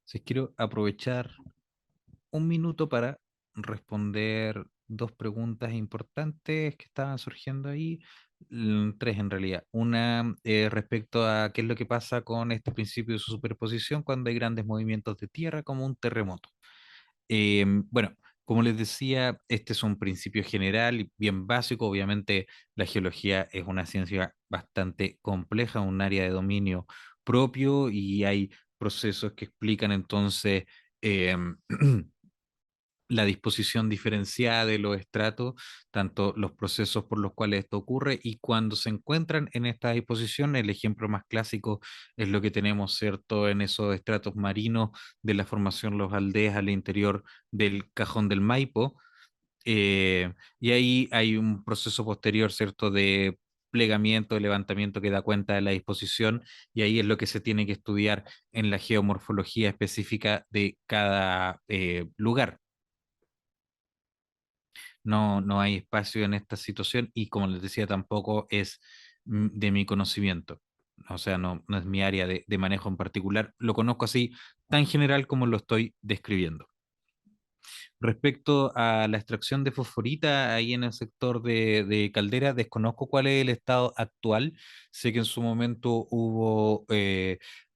Si quiero aprovechar un minuto para responder dos preguntas importantes que estaban surgiendo ahí, tres en realidad. Una respecto a qué es lo que pasa con este principio de superposición cuando hay grandes movimientos de tierra como un terremoto. Bueno, como les decía, este es un principio general y bien básico. Obviamente, la geología es una ciencia bastante compleja, un área de dominio propio y hay procesos que explican entonces em, la disposición diferenciada de los estratos, tanto los procesos por los cuales esto ocurre y cuando se encuentran en esta disposición, el ejemplo más clásico es lo que tenemos, ¿cierto?, en esos estratos marinos de la formación Los Aldeas al interior del Cajón del Maipo, y ahí hay un proceso posterior, ¿cierto?, de plegamiento, de levantamiento que da cuenta de la disposición, y ahí es lo que se tiene que estudiar en la geomorfología específica de cada lugar. No hay espacio en esta situación y como les decía, tampoco es de mi conocimiento. O sea, no es mi área de manejo en particular. Lo conozco así, tan general como lo estoy describiendo. Respecto a la extracción de fosforita ahí en el sector de Caldera, desconozco cuál es el estado actual. Sé que en su momento hubo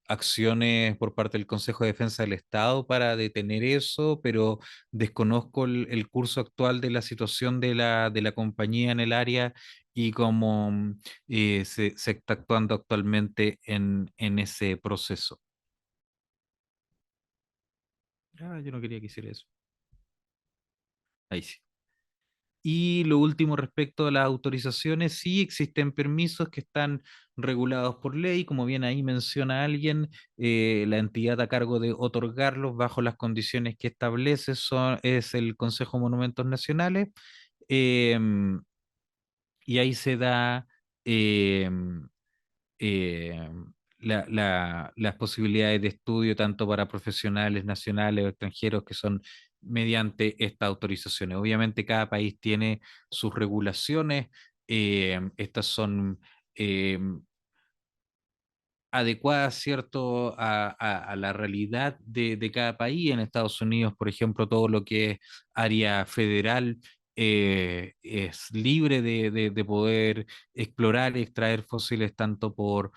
acciones por parte del Consejo de Defensa del Estado para detener eso, pero desconozco el curso actual de la situación de la compañía en el área y cómo se está actuando actualmente en ese proceso. Yo no quería que hiciera eso. Ahí sí. Y lo último respecto a las autorizaciones, sí existen permisos que están regulados por ley, como bien ahí menciona alguien, la entidad a cargo de otorgarlos bajo las condiciones que establece es el Consejo de Monumentos Nacionales, em, y ahí se da em, eh, las posibilidades de estudio tanto para profesionales nacionales o extranjeros que son mediante estas autorizaciones. Obviamente cada país tiene sus regulaciones, estas son eh, adecuadas, ¿cierto?, a la realidad de cada país. En Estados Unidos, por ejemplo, todo lo que es área federal es libre de poder explorar y extraer fósiles tanto por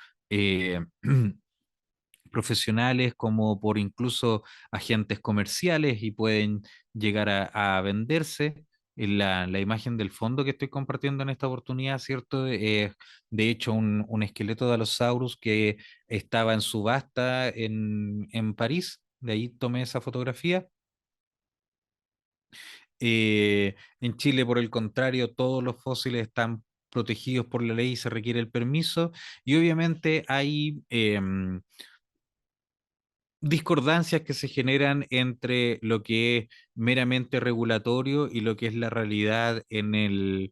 profesionales como por incluso agentes comerciales y pueden llegar a venderse. La imagen del fondo que estoy compartiendo en esta oportunidad, ¿cierto? Es de hecho un esqueleto de Allosaurus que estaba en subasta en París, de ahí tomé esa fotografía. En Chile, por el contrario, todos los fósiles están protegidos por la ley y se requiere el permiso. Y obviamente hay discordancias que se generan entre lo que es meramente regulatorio y lo que es la realidad en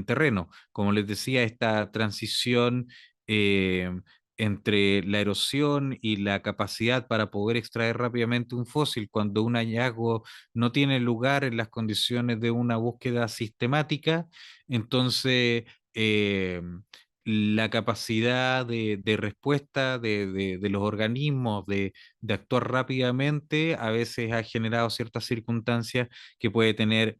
terreno. Como les decía, esta transición eh, entre la erosión y la capacidad para poder extraer rápidamente un fósil cuando un hallazgo no tiene lugar en las condiciones de una búsqueda sistemática, entonces eh, la capacidad de respuesta de los organismos de actuar rápidamente a veces ha generado ciertas circunstancias que puede tener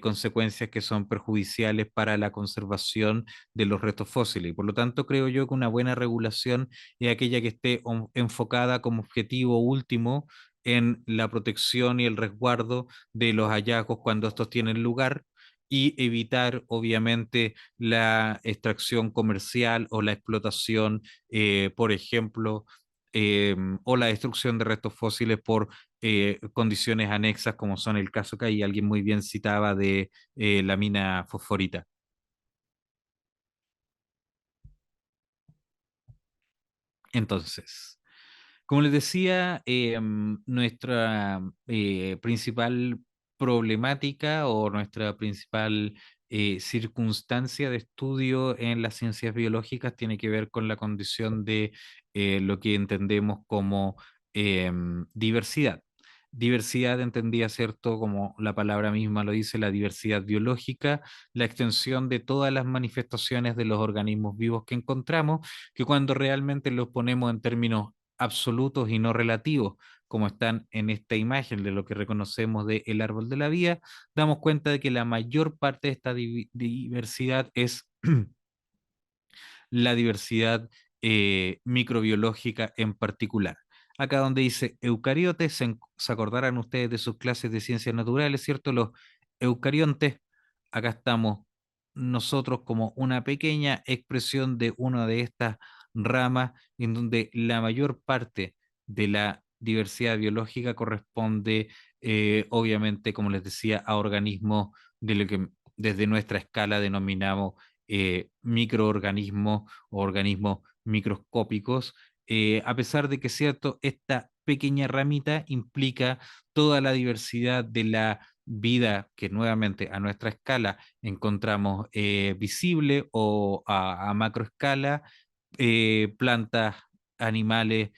consecuencias que son perjudiciales para la conservación de los restos fósiles. Y por lo tanto, creo yo que una buena regulación es aquella que esté enfocada como objetivo último en la protección y el resguardo de los hallazgos cuando estos tienen lugar y evitar, obviamente, la extracción comercial o la explotación, por ejemplo, o la destrucción de restos fósiles por condiciones anexas, como son el caso que ahí alguien muy bien citaba de la mina fosforita. Entonces, como les decía, nuestra principal problemática o nuestra principal circunstancia de estudio en las ciencias biológicas tiene que ver con la condición de lo que entendemos como diversidad. Diversidad entendía, ¿cierto? Como la palabra misma lo dice, la diversidad biológica, la extensión de todas las manifestaciones de los organismos vivos que encontramos, que cuando realmente los ponemos en términos absolutos y no relativos, como están en esta imagen de lo que reconocemos de el árbol de la vida, damos cuenta de que la mayor parte de esta diversidad es la diversidad microbiológica en particular. Acá donde dice eucariotes, se acordarán ustedes de sus clases de ciencias naturales, ¿cierto? Los eucariontes, acá estamos nosotros como una pequeña expresión de una de estas ramas en donde la mayor parte de la diversidad biológica corresponde, obviamente, como les decía, a organismos de lo que desde nuestra escala denominamos microorganismos o organismos microscópicos, a pesar de que, cierto, esta pequeña ramita implica toda la diversidad de la vida que nuevamente a nuestra escala encontramos visible o a macroescala, plantas, animales,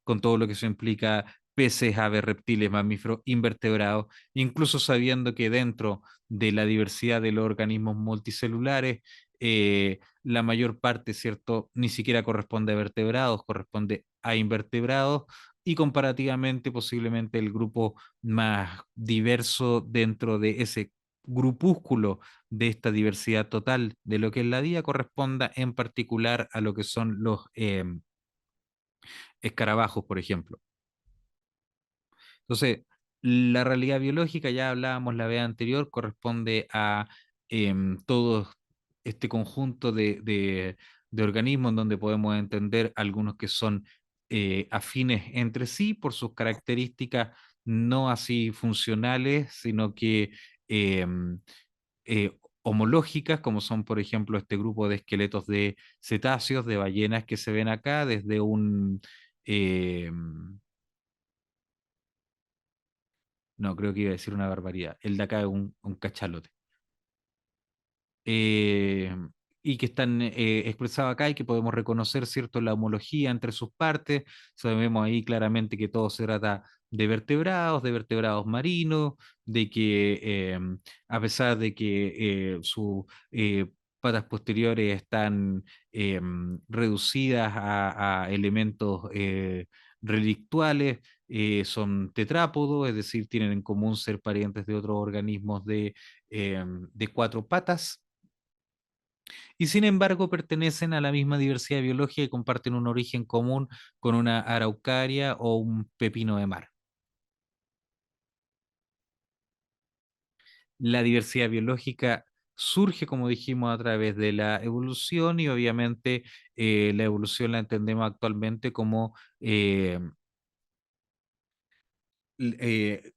con todo lo que eso implica, peces, aves, reptiles, mamíferos, invertebrados, incluso sabiendo que dentro de la diversidad de los organismos multicelulares, la mayor parte, ¿cierto? Ni siquiera corresponde a vertebrados, corresponde a invertebrados y comparativamente posiblemente el grupo más diverso dentro de ese grupúsculo de esta diversidad total de lo que es la vida corresponda en particular a lo que son los escarabajos, por ejemplo. Entonces, la realidad biológica, ya hablábamos la vez anterior, corresponde a todo este conjunto de organismos en donde podemos entender algunos que son afines entre sí por sus características no así funcionales, sino que em, homológicas, como son, por ejemplo, este grupo de esqueletos de cetáceos, de ballenas que se ven acá, desde un... no, creo que iba a decir una barbaridad. El de acá es un cachalote. eh, y que están expresados acá y que podemos reconocer, ¿cierto?, la homología entre sus partes. Sabemos ahí claramente que todo se trata de vertebrados marinos, de que a pesar de que sus patas posteriores están reducidas a elementos relictuales, son tetrápodos, es decir, tienen en común ser parientes de otros organismos de cuatro patas y sin embargo pertenecen a la misma diversidad biológica y comparten un origen común con una araucaria o un pepino de mar. La diversidad biológica surge, como dijimos, a través de la evolución y obviamente la evolución la entendemos actualmente como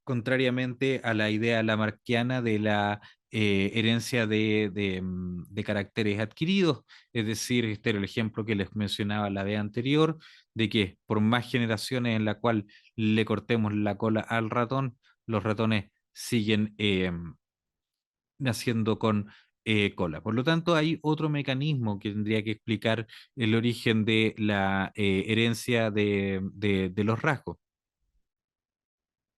contrariamente a la idea lamarckiana de la herencia de caracteres adquiridos, es decir, este era el ejemplo que les mencionaba la vez anterior, de que por más generaciones en la cual le cortemos la cola al ratón, los ratones siguen naciendo con cola. Por lo tanto, hay otro mecanismo que tendría que explicar el origen de la herencia de los rasgos.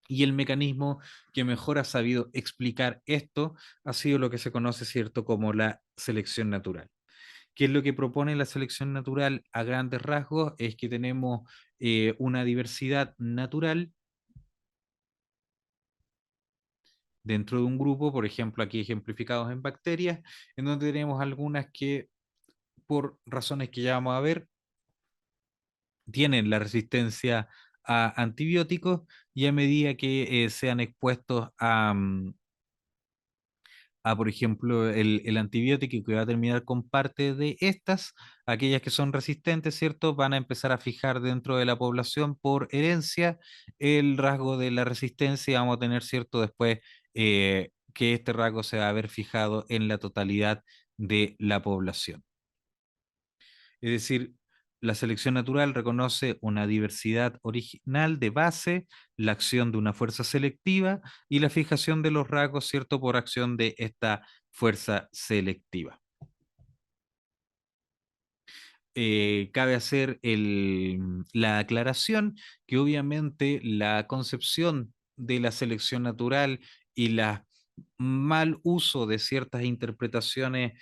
Y el mecanismo que mejor ha sabido explicar esto ha sido lo que se conoce, ¿cierto?, como la selección natural. ¿Qué es lo que propone la selección natural a grandes rasgos? Es que tenemos una diversidad natural dentro de un grupo, por ejemplo, aquí ejemplificados en bacterias, en donde tenemos algunas que, por razones que ya vamos a ver, tienen la resistencia a antibióticos y a medida que sean expuestos por ejemplo, el antibiótico que va a terminar con parte de estas, aquellas que son resistentes, ¿cierto? Van a empezar a fijar dentro de la población por herencia el rasgo de la resistencia y vamos a tener, ¿cierto? Después que este rasgo se va a ver fijado en la totalidad de la población. Es decir, la selección natural reconoce una diversidad original de base, la acción de una fuerza selectiva y la fijación de los rasgos, ¿cierto?, por acción de esta fuerza selectiva. Cabe hacer la aclaración que obviamente la concepción de la selección natural y la mal uso de ciertas interpretaciones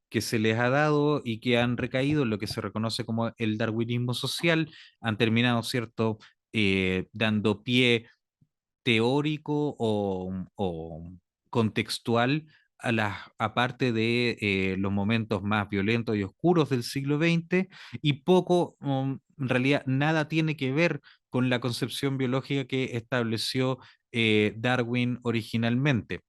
que se les ha dado y que han recaído en lo que se reconoce como el darwinismo social, han terminado, ¿cierto?, dando pie teórico o contextual a las, aparte de los momentos más violentos y oscuros del siglo XX, y poco, en realidad nada tiene que ver con la concepción biológica que estableció Darwin originalmente.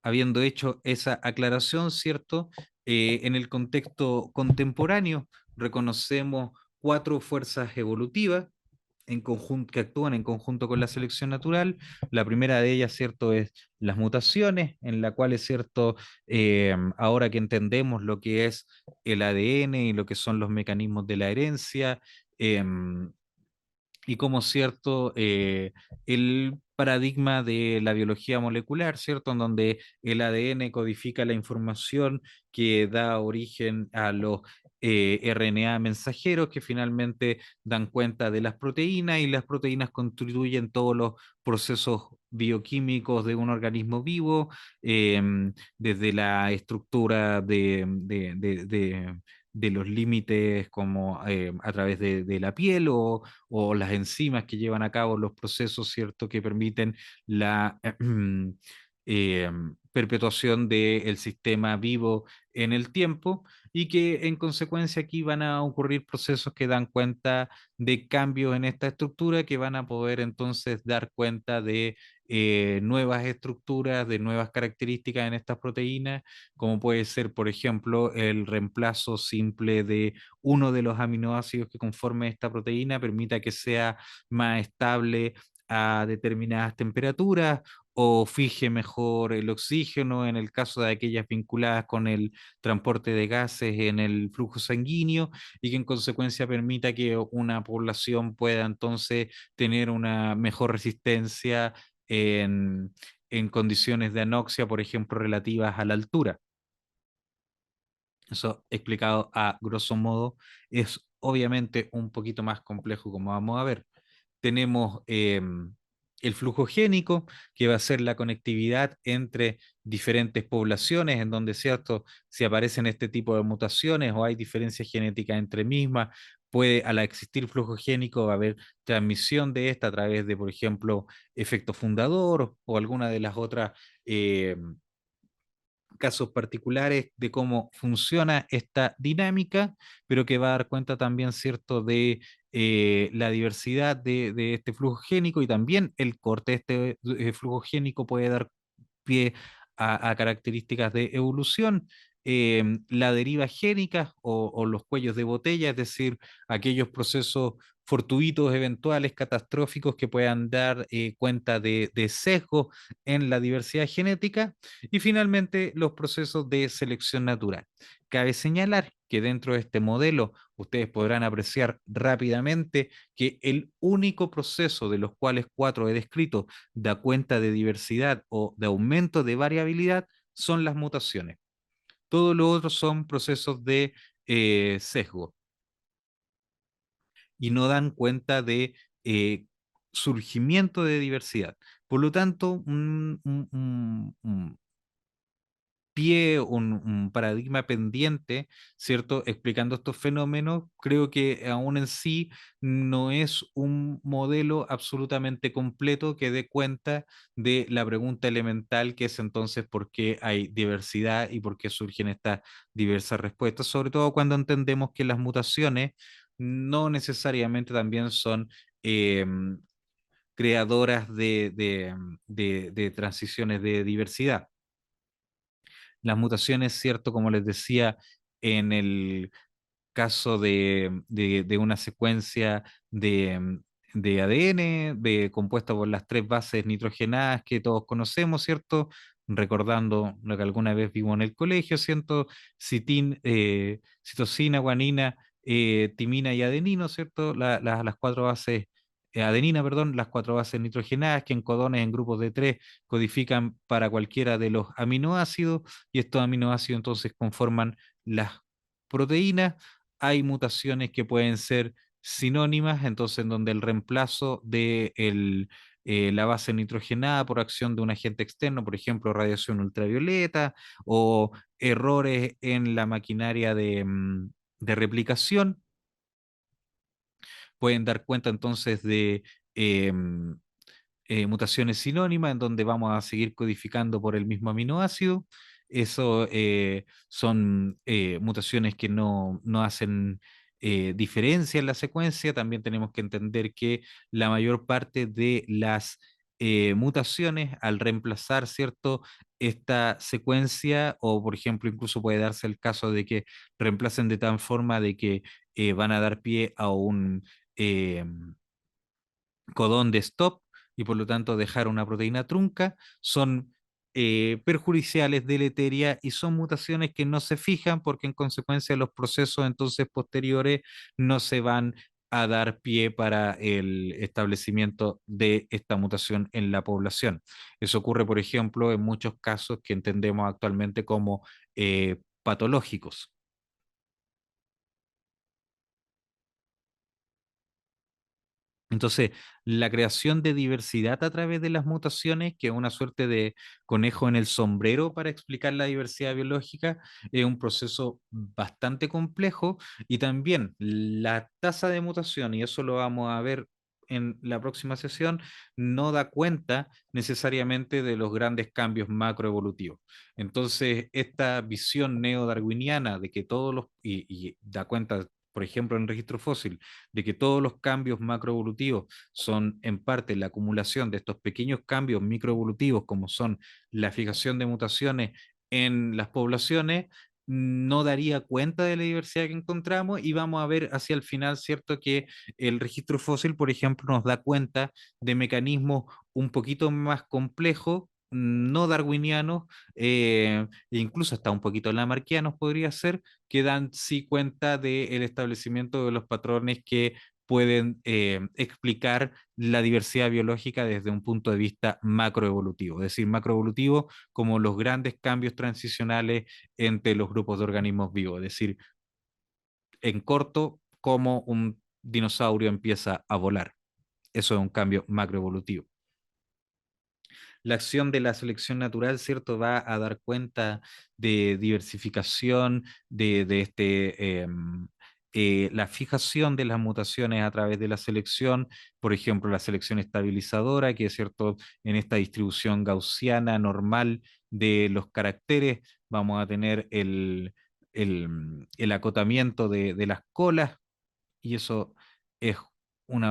Habiendo hecho esa aclaración, ¿cierto? En el contexto contemporáneo reconocemos cuatro fuerzas evolutivas en conjunto, que actúan en conjunto con la selección natural. La primera de ellas, ¿cierto?, es las mutaciones, en la cual es cierto, ahora que entendemos lo que es el ADN y lo que son los mecanismos de la herencia, eh, y como cierto, el paradigma de la biología molecular, ¿cierto? En donde el ADN codifica la información que da origen a los RNA mensajeros que finalmente dan cuenta de las proteínas, y las proteínas constituyen todos los procesos bioquímicos de un organismo vivo, desde la estructura de los límites como a través de la piel, o las enzimas que llevan a cabo los procesos, ¿cierto?, que permiten la perpetuación del sistema vivo en el tiempo, y que en consecuencia aquí van a ocurrir procesos que dan cuenta de cambios en esta estructura, que van a poder entonces dar cuenta de nuevas estructuras, de nuevas características en estas proteínas, como puede ser, por ejemplo, el reemplazo simple de uno de los aminoácidos que conforme esta proteína, permita que sea más estable a determinadas temperaturas, o fije mejor el oxígeno en el caso de aquellas vinculadas con el transporte de gases en el flujo sanguíneo, y que en consecuencia permita que una población pueda entonces tener una mejor resistencia en condiciones de anoxia, por ejemplo, relativas a la altura. Eso explicado a grosso modo es obviamente un poquito más complejo, como vamos a ver. Tenemos el flujo génico, que va a ser la conectividad entre diferentes poblaciones, en donde, cierto, si aparecen este tipo de mutaciones o hay diferencias genéticas entre mismas, puede, al existir flujo génico, va a haber transmisión de esta a través de, por ejemplo, efecto fundador o alguna de las otras casos particulares de cómo funciona esta dinámica, pero que va a dar cuenta también, ¿cierto?, de la diversidad de este flujo génico, y también el corte de este flujo génico puede dar pie a características de evolución. La deriva génica o los cuellos de botella, es decir, aquellos procesos fortuitos, eventuales, catastróficos que puedan dar cuenta de sesgo en la diversidad genética. Y finalmente, los procesos de selección natural. Cabe señalar que dentro de este modelo ustedes podrán apreciar rápidamente que el único proceso de los cuales cuatro he descrito da cuenta de diversidad o de aumento de variabilidad son las mutaciones. Todos los otros son procesos de sesgo, y no dan cuenta de surgimiento de diversidad. Por lo tanto, un pie, un paradigma pendiente, ¿cierto? Explicando estos fenómenos, creo que aún en sí no es un modelo absolutamente completo que dé cuenta de la pregunta elemental, que es entonces por qué hay diversidad y por qué surgen estas diversas respuestas, sobre todo cuando entendemos que las mutaciones no necesariamente también son creadoras de transiciones de diversidad. Las mutaciones, cierto, como les decía, en el caso de una secuencia de ADN compuesta por las tres bases nitrogenadas que todos conocemos, ¿cierto? Recordando lo que alguna vez vimos en el colegio, ¿cierto? Citosina, guanina, timina y adenino, ¿cierto? Las cuatro bases, adenina, perdón, las cuatro bases nitrogenadas, que en codones en grupos de tres codifican para cualquiera de los aminoácidos, y estos aminoácidos entonces conforman las proteínas. Hay mutaciones que pueden ser sinónimas, entonces en donde el reemplazo de la base nitrogenada por acción de un agente externo, por ejemplo, radiación ultravioleta o errores en la maquinaria de replicación. Pueden dar cuenta entonces de em, mutaciones sinónimas en donde vamos a seguir codificando por el mismo aminoácido. Eso son mutaciones que no hacen diferencia en la secuencia. También tenemos que entender que la mayor parte de las mutaciones, al reemplazar, ¿cierto? Esta secuencia, o por ejemplo, incluso puede darse el caso de que reemplacen de tal forma de que van a dar pie a un eh, codón de stop y por lo tanto dejar una proteína trunca, son perjudiciales, deleterias y son mutaciones que no se fijan porque en consecuencia los procesos entonces posteriores no se van a dar pie para el establecimiento de esta mutación en la población. Eso ocurre, por ejemplo, en muchos casos que entendemos actualmente como patológicos. Entonces, la creación de diversidad a través de las mutaciones, que es una suerte de conejo en el sombrero para explicar la diversidad biológica, es un proceso bastante complejo y también la tasa de mutación, y eso lo vamos a ver en la próxima sesión, no da cuenta necesariamente de los grandes cambios macroevolutivos. Entonces, esta visión neodarwiniana de que todos los, y da cuenta, por ejemplo, en registro fósil, de que todos los cambios macroevolutivos son en parte la acumulación de estos pequeños cambios microevolutivos, como son la fijación de mutaciones en las poblaciones, no daría cuenta de la diversidad que encontramos y vamos a ver hacia el final, ¿cierto? Que el registro fósil, por ejemplo, nos da cuenta de mecanismos un poquito más complejos, no darwinianos, e incluso hasta un poquito lamarckianos podría ser, que dan sí cuenta del establecimiento de los patrones que pueden explicar la diversidad biológica desde un punto de vista macroevolutivo, es decir, macroevolutivo como los grandes cambios transicionales entre los grupos de organismos vivos, es decir, en corto, cómo un dinosaurio empieza a volar. Eso es un cambio macroevolutivo. La acción de la selección natural, ¿cierto? Va a dar cuenta de diversificación, de la fijación de las mutaciones a través de la selección, por ejemplo, la selección estabilizadora, que es cierto, en esta distribución gaussiana normal de los caracteres, vamos a tener el acotamiento de las colas, y eso es un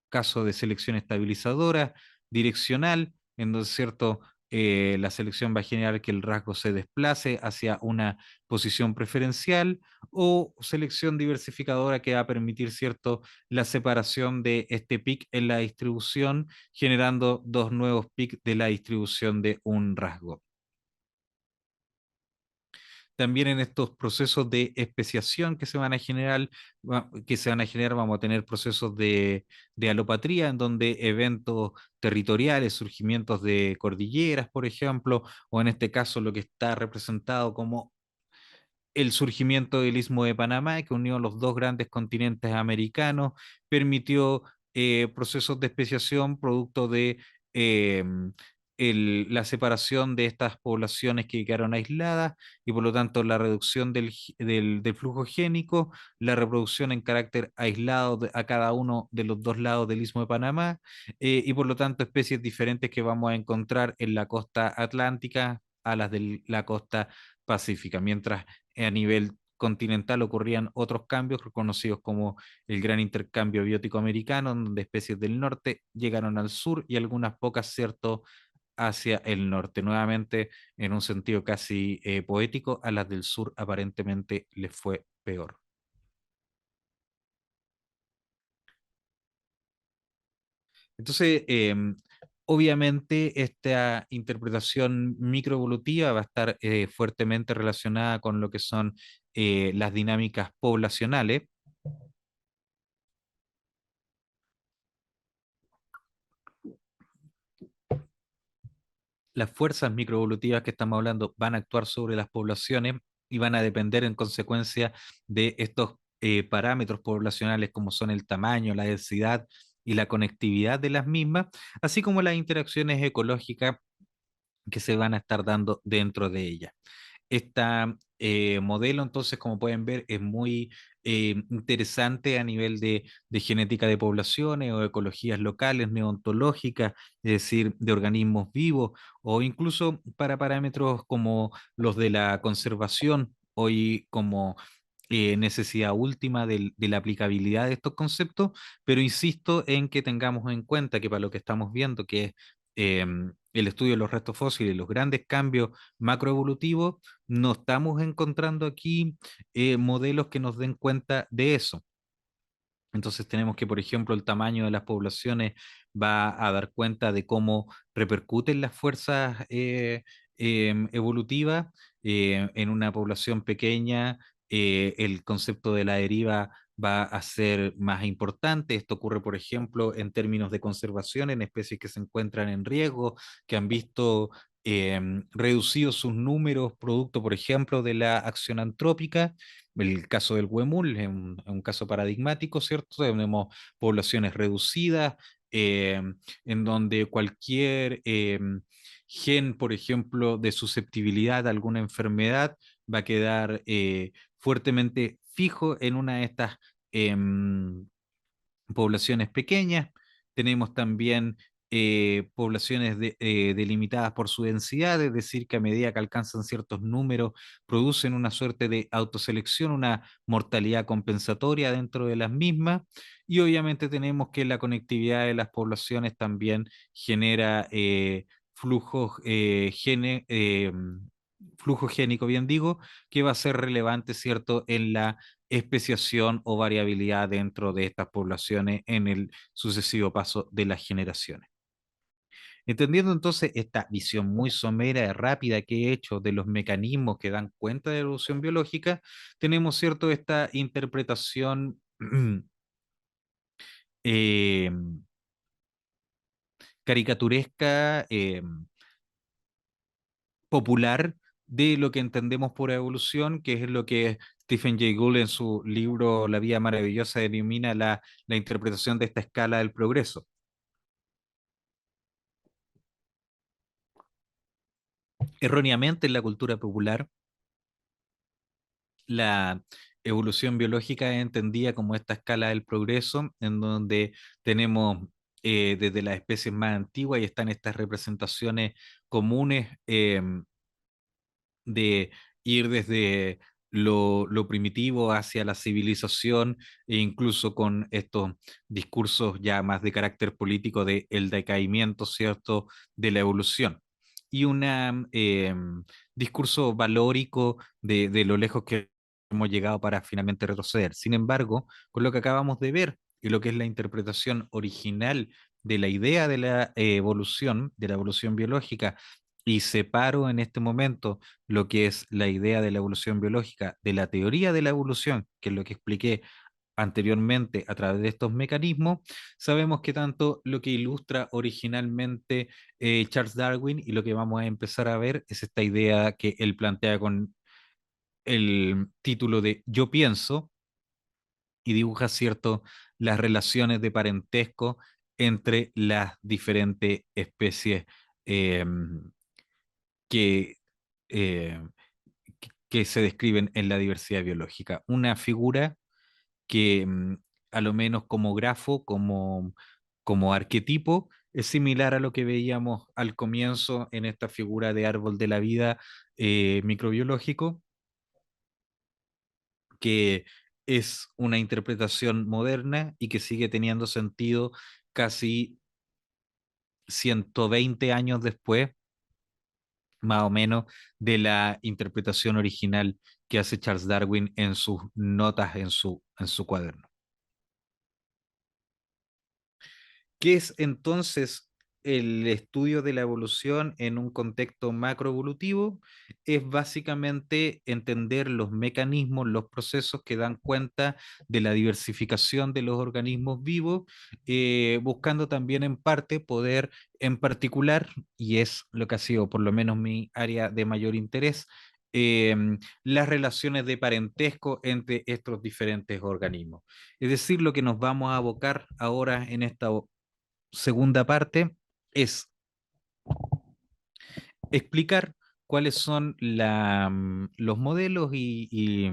caso de selección estabilizadora direccional, en donde cierto, la selección va a generar que el rasgo se desplace hacia una posición preferencial, o selección diversificadora que va a permitir cierto, la separación de este pic en la distribución, generando dos nuevos pics de la distribución de un rasgo. También en estos procesos de especiación que se van a generar, vamos a tener procesos de alopatría, en donde eventos territoriales, surgimientos de cordilleras, por ejemplo, o en este caso lo que está representado como el surgimiento del Istmo de Panamá, que unió los dos grandes continentes americanos, permitió procesos de especiación producto de eh, la separación de estas poblaciones que quedaron aisladas y por lo tanto la reducción del flujo génico, la reproducción en carácter aislado a cada uno de los dos lados del Istmo de Panamá, y por lo tanto especies diferentes que vamos a encontrar en la costa atlántica a las de la costa pacífica, mientras a nivel continental ocurrían otros cambios reconocidos como el gran intercambio biótico americano, donde especies del norte llegaron al sur y algunas pocas, ¿cierto?, hacia el norte. Nuevamente, en un sentido casi poético, a las del sur aparentemente les fue peor. Entonces, obviamente, esta interpretación microevolutiva va a estar fuertemente relacionada con lo que son las dinámicas poblacionales. Las fuerzas microevolutivas que estamos hablando van a actuar sobre las poblaciones y van a depender en consecuencia de estos parámetros poblacionales como son el tamaño, la densidad y la conectividad de las mismas, así como las interacciones ecológicas que se van a estar dando dentro de ella. Este modelo, entonces, como pueden ver, es muy interesante a nivel de genética de poblaciones o ecologías locales, neontológicas, es decir, de organismos vivos, o incluso para parámetros como los de la conservación, hoy como necesidad última de la aplicabilidad de estos conceptos, pero insisto en que tengamos en cuenta que para lo que estamos viendo, que es el estudio de los restos fósiles, los grandes cambios macroevolutivos, no estamos encontrando aquí modelos que nos den cuenta de eso. Entonces tenemos que, por ejemplo, el tamaño de las poblaciones va a dar cuenta de cómo repercuten las fuerzas evolutivas en una población pequeña. El concepto de la deriva va a ser más importante. Esto ocurre, por ejemplo, en términos de conservación en especies que se encuentran en riesgo, que han visto reducidos sus números producto, por ejemplo, de la acción antrópica. El caso del huemul es un caso paradigmático, ¿cierto? Tenemos poblaciones reducidas, en donde cualquier gen, por ejemplo, de susceptibilidad a alguna enfermedad va a quedar fuertemente fijo en una de estas poblaciones pequeñas. Tenemos también poblaciones delimitadas por su densidad, es decir, que a medida que alcanzan ciertos números, producen una suerte de autoselección, una mortalidad compensatoria dentro de las mismas. Y obviamente tenemos que la conectividad de las poblaciones también genera flujos, flujo génico, bien digo, que va a ser relevante, ¿cierto?, en la especiación o variabilidad dentro de estas poblaciones en el sucesivo paso de las generaciones. Entendiendo entonces esta visión muy somera y rápida que he hecho de los mecanismos que dan cuenta de la evolución biológica, tenemos, ¿cierto?, esta interpretación eh, caricaturesca, popular de lo que entendemos por evolución, que es lo que Stephen Jay Gould en su libro La vida maravillosa denomina la interpretación de esta escala del progreso. Erróneamente en la cultura popular, la evolución biológica es entendida como esta escala del progreso, en donde tenemos desde las especies más antiguas y están estas representaciones comunes de ir desde lo primitivo hacia la civilización e incluso con estos discursos ya más de carácter político de el decaimiento, ¿cierto?, de la evolución. Y un discurso valórico de lo lejos que hemos llegado para finalmente retroceder. Sin embargo, con lo que acabamos de ver y lo que es la interpretación original de la idea de la evolución biológica, y separo en este momento lo que es la idea de la evolución biológica de la teoría de la evolución, que es lo que expliqué anteriormente a través de estos mecanismos, sabemos que tanto lo que ilustra originalmente Charles Darwin y lo que vamos a empezar a ver es esta idea que él plantea con el título de Yo pienso y dibuja, cierto, las relaciones de parentesco entre las diferentes especies que, eh, que se describen en la diversidad biológica. Una figura que a lo menos como grafo, como arquetipo, es similar a lo que veíamos al comienzo en esta figura de árbol de la vida microbiológico, que es una interpretación moderna y que sigue teniendo sentido casi 120 años después, más o menos, de la interpretación original que hace Charles Darwin en sus notas en su cuaderno. ¿Qué es entonces el estudio de la evolución en un contexto macroevolutivo? Es básicamente entender los mecanismos, los procesos que dan cuenta de la diversificación de los organismos vivos, buscando también en parte poder, en particular, y es lo que ha sido por lo menos mi área de mayor interés, eh, las relaciones de parentesco entre estos diferentes organismos. Es decir, lo que nos vamos a abocar ahora en esta segunda parte es explicar cuáles son los modelos y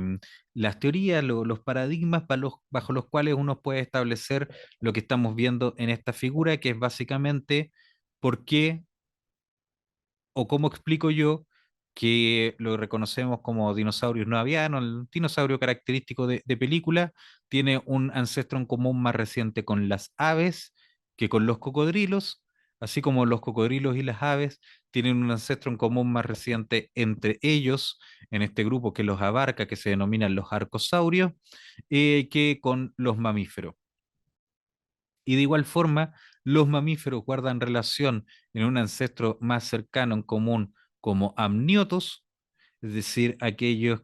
las teorías, los paradigmas bajo los cuales uno puede establecer lo que estamos viendo en esta figura, que es básicamente por qué o cómo explico yo que lo reconocemos como dinosaurios no avianos, el dinosaurio característico de película, tiene un ancestro en común más reciente con las aves que con los cocodrilos, así como los cocodrilos y las aves tienen un ancestro en común más reciente entre ellos, en este grupo que los abarca, que se denominan los arcosaurios, que con los mamíferos. Y de igual forma, los mamíferos guardan relación en un ancestro más cercano en común como amniotos, es decir, aquellos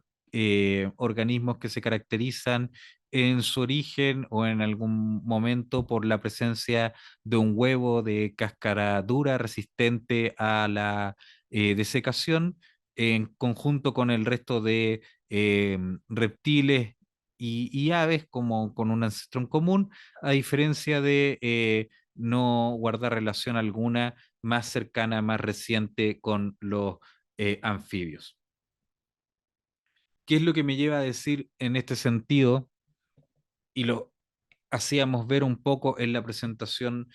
organismos que se caracterizan en su origen o en algún momento por la presencia de un huevo de cáscara dura resistente a la desecación, en conjunto con el resto de reptiles y aves como con un ancestro en común, a diferencia de no guardar relación alguna más cercana, más reciente con los anfibios. ¿Qué es lo que me lleva a decir en este sentido? Y lo hacíamos ver un poco en la presentación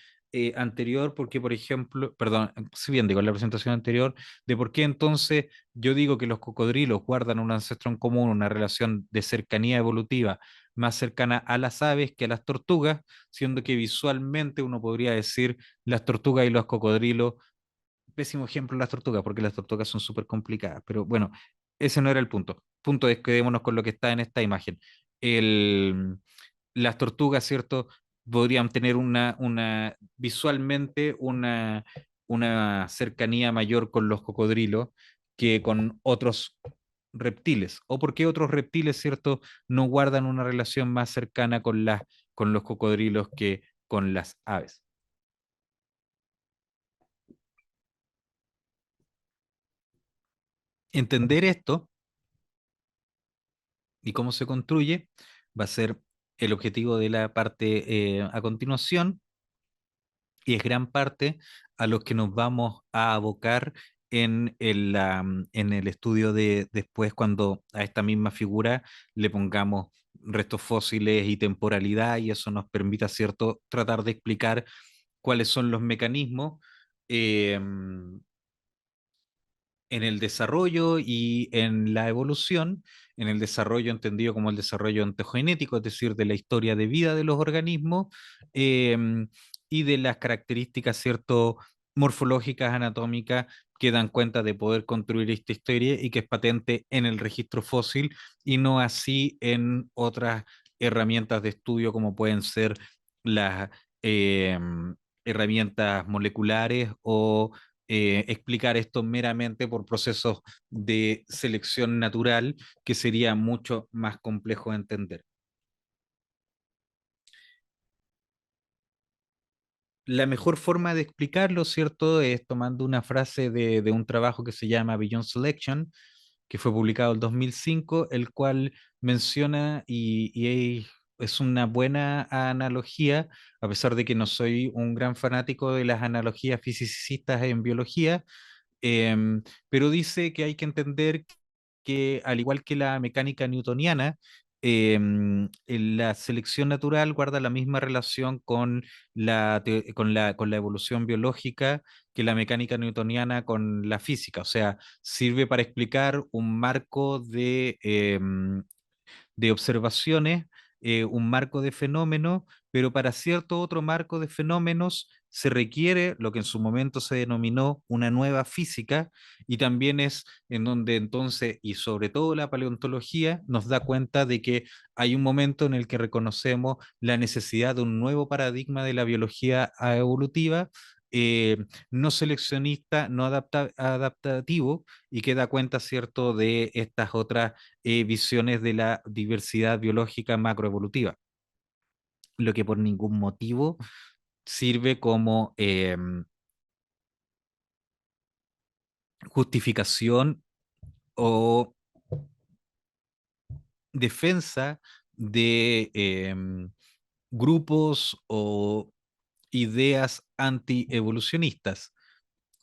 anterior, porque por ejemplo, perdón, si bien digo en la presentación anterior, de por qué entonces yo digo que los cocodrilos guardan un ancestro en común, una relación de cercanía evolutiva más cercana a las aves que a las tortugas, siendo que visualmente uno podría decir las tortugas y los cocodrilos, pésimo ejemplo las tortugas, porque las tortugas son súper complicadas, pero bueno, ese no era el punto. Punto es quedémonos con lo que está en esta imagen. El, las tortugas, ¿cierto? Podrían tener visualmente una cercanía mayor con los cocodrilos que con otros reptiles. ¿O por qué otros reptiles, ¿cierto? No guardan una relación más cercana con los cocodrilos que con las aves. Entender esto y cómo se construye va a ser el objetivo de la parte a continuación y es gran parte a los que nos vamos a abocar en el estudio de después cuando a esta misma figura le pongamos restos fósiles y temporalidad y eso nos permita, ¿cierto?, tratar de explicar cuáles son los mecanismos eh, en el desarrollo y en la evolución, en el desarrollo entendido como el desarrollo ontogenético, es decir, de la historia de vida de los organismos eh, y de las características, ¿cierto?, morfológicas, anatómicas, que dan cuenta de poder construir esta historia y que es patente en el registro fósil y no así en otras herramientas de estudio como pueden ser las eh, herramientas moleculares o explicar esto meramente por procesos de selección natural, que sería mucho más complejo de entender. La mejor forma de explicarlo, ¿cierto?, es tomando una frase de un trabajo que se llama Beyond Selection, que fue publicado en 2005, el cual menciona, es una buena analogía, a pesar de que no soy un gran fanático de las analogías fisicistas en biología, pero dice que hay que entender que, al igual que la mecánica newtoniana, la selección natural guarda la misma relación con con la evolución biológica que la mecánica newtoniana con la física. O sea, sirve para explicar un marco de observaciones, un marco de fenómenos, pero para cierto otro marco de fenómenos se requiere lo que en su momento se denominó una nueva física y también es en donde entonces, y sobre todo la paleontología, nos da cuenta de que hay un momento en el que reconocemos la necesidad de un nuevo paradigma de la biología evolutiva, eh, no seleccionista, no adaptativo, y que da cuenta, ¿cierto?, de estas otras visiones de la diversidad biológica macroevolutiva, lo que por ningún motivo sirve como justificación o defensa de grupos o ideas antievolucionistas.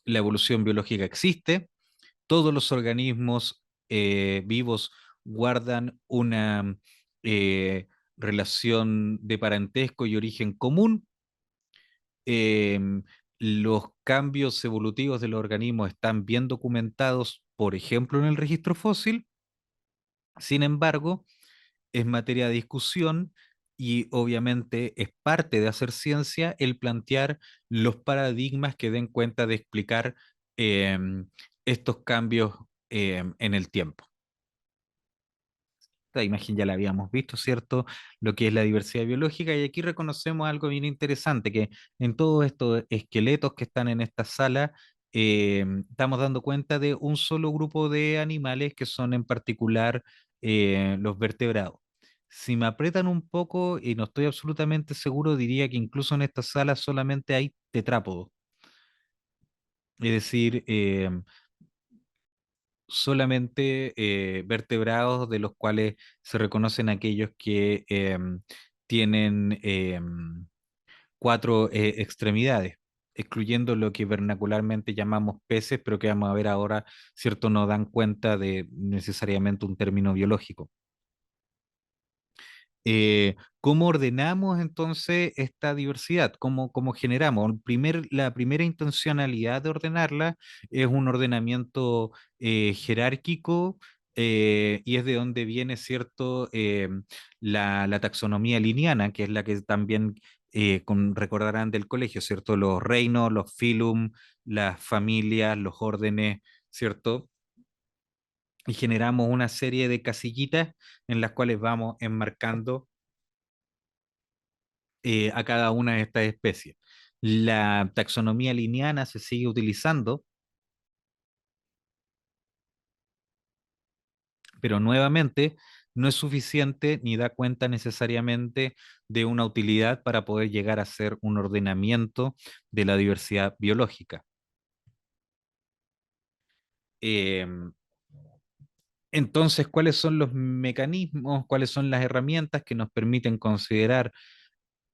La evolución biológica existe, todos los organismos vivos guardan una eh, relación de parentesco y origen común. em, los cambios evolutivos de los organismos están bien documentados, por ejemplo, en el registro fósil. Sin embargo, es materia de discusión y obviamente es parte de hacer ciencia el plantear los paradigmas que den cuenta de explicar em, estos cambios en el tiempo. Esta imagen ya la habíamos visto, ¿cierto? Lo que es la diversidad biológica, y aquí reconocemos algo bien interesante, que en todos estos esqueletos que están en esta sala, estamos dando cuenta de un solo grupo de animales que son en particular los vertebrados. Si me aprietan un poco, y no estoy absolutamente seguro, diría que incluso en esta sala solamente hay tetrápodos, es decir, solamente vertebrados de los cuales se reconocen aquellos que tienen cuatro extremidades, excluyendo lo que vernacularmente llamamos peces, pero que vamos a ver ahora, ¿cierto? No dan cuenta de necesariamente un término biológico. ¿Cómo ordenamos entonces esta diversidad? ¿Cómo generamos? La primera intencionalidad de ordenarla es un ordenamiento jerárquico, y es de donde viene, ¿cierto? La taxonomía liniana, que es la que también recordarán del colegio, ¿cierto? Los reinos, los filum, las familias, los órdenes, ¿cierto? Y generamos una serie de casillitas en las cuales vamos enmarcando a cada una de estas especies. La taxonomía lineana se sigue utilizando, pero nuevamente no es suficiente ni da cuenta necesariamente de una utilidad para poder llegar a ser un ordenamiento de la diversidad biológica. Eh, entonces, ¿cuáles son los mecanismos, cuáles son las herramientas que nos permiten considerar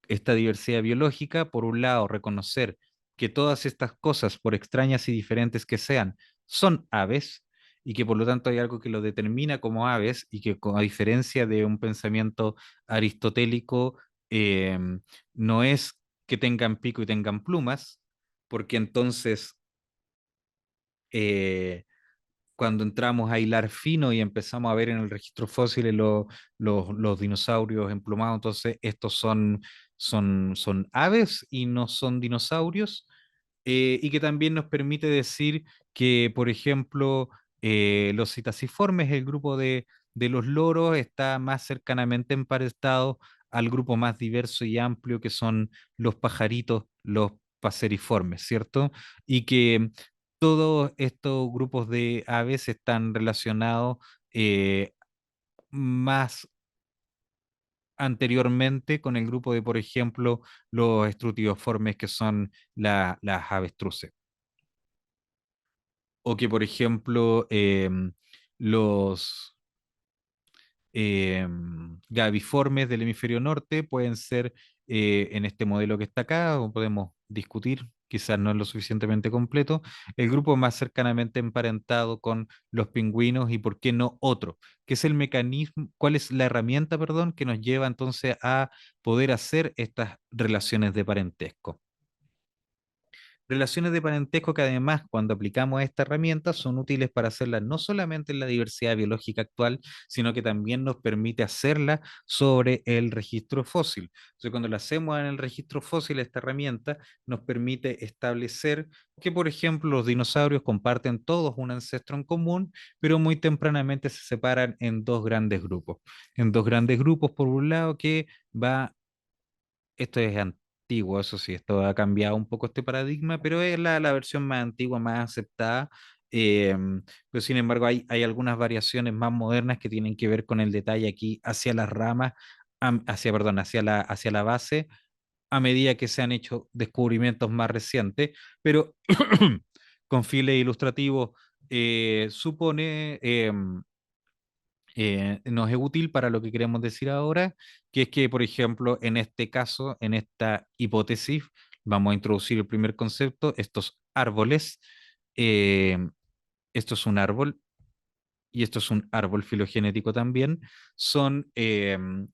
esta diversidad biológica? Por un lado, reconocer que todas estas cosas, por extrañas y diferentes que sean, son aves, y que por lo tanto hay algo que lo determina como aves, y que a diferencia de un pensamiento aristotélico, eh, no es que tengan pico y tengan plumas, porque entonces eh, cuando entramos a hilar fino y empezamos a ver en el registro fósil los dinosaurios emplumados, entonces estos son aves y no son dinosaurios, y que también nos permite decir que, por ejemplo, los citasiformes, el grupo de los loros, está más cercanamente emparentado al grupo más diverso y amplio que son los pajaritos, los paseriformes, ¿cierto? Y que todos estos grupos de aves están relacionados eh, más anteriormente con el grupo de, por ejemplo, los estrutioformes, que son las avestruces. O que, por ejemplo, los gaviformes del hemisferio norte pueden ser, en este modelo que está acá, o podemos discutir, quizás no es lo suficientemente completo, el grupo más cercanamente emparentado con los pingüinos, y por qué no otro, que es el mecanismo, cuál es la herramienta, perdón, que nos lleva entonces a poder hacer estas relaciones de parentesco. Relaciones de parentesco que además, cuando aplicamos esta herramienta, son útiles para hacerla no solamente en la diversidad biológica actual, sino que también nos permite hacerla sobre el registro fósil. Entonces, cuando la hacemos en el registro fósil, esta herramienta nos permite establecer que, por ejemplo, los dinosaurios comparten todos un ancestro en común, pero muy tempranamente se separan en dos grandes grupos. En dos grandes grupos, por un lado, que va, esto es antiguo, eso sí, esto ha cambiado un poco este paradigma, pero es la versión más antigua, más aceptada. eh, pero sin embargo hay algunas variaciones más modernas que tienen que ver con el detalle aquí hacia las ramas, perdón, hacia la base, a medida que se han hecho descubrimientos más recientes, pero con fines ilustrativos supone, nos es útil para lo que queremos decir ahora, que es que, por ejemplo, en este caso, en esta hipótesis, vamos a introducir el primer concepto, estos árboles, eh, esto es un árbol y esto es un árbol filogenético también, son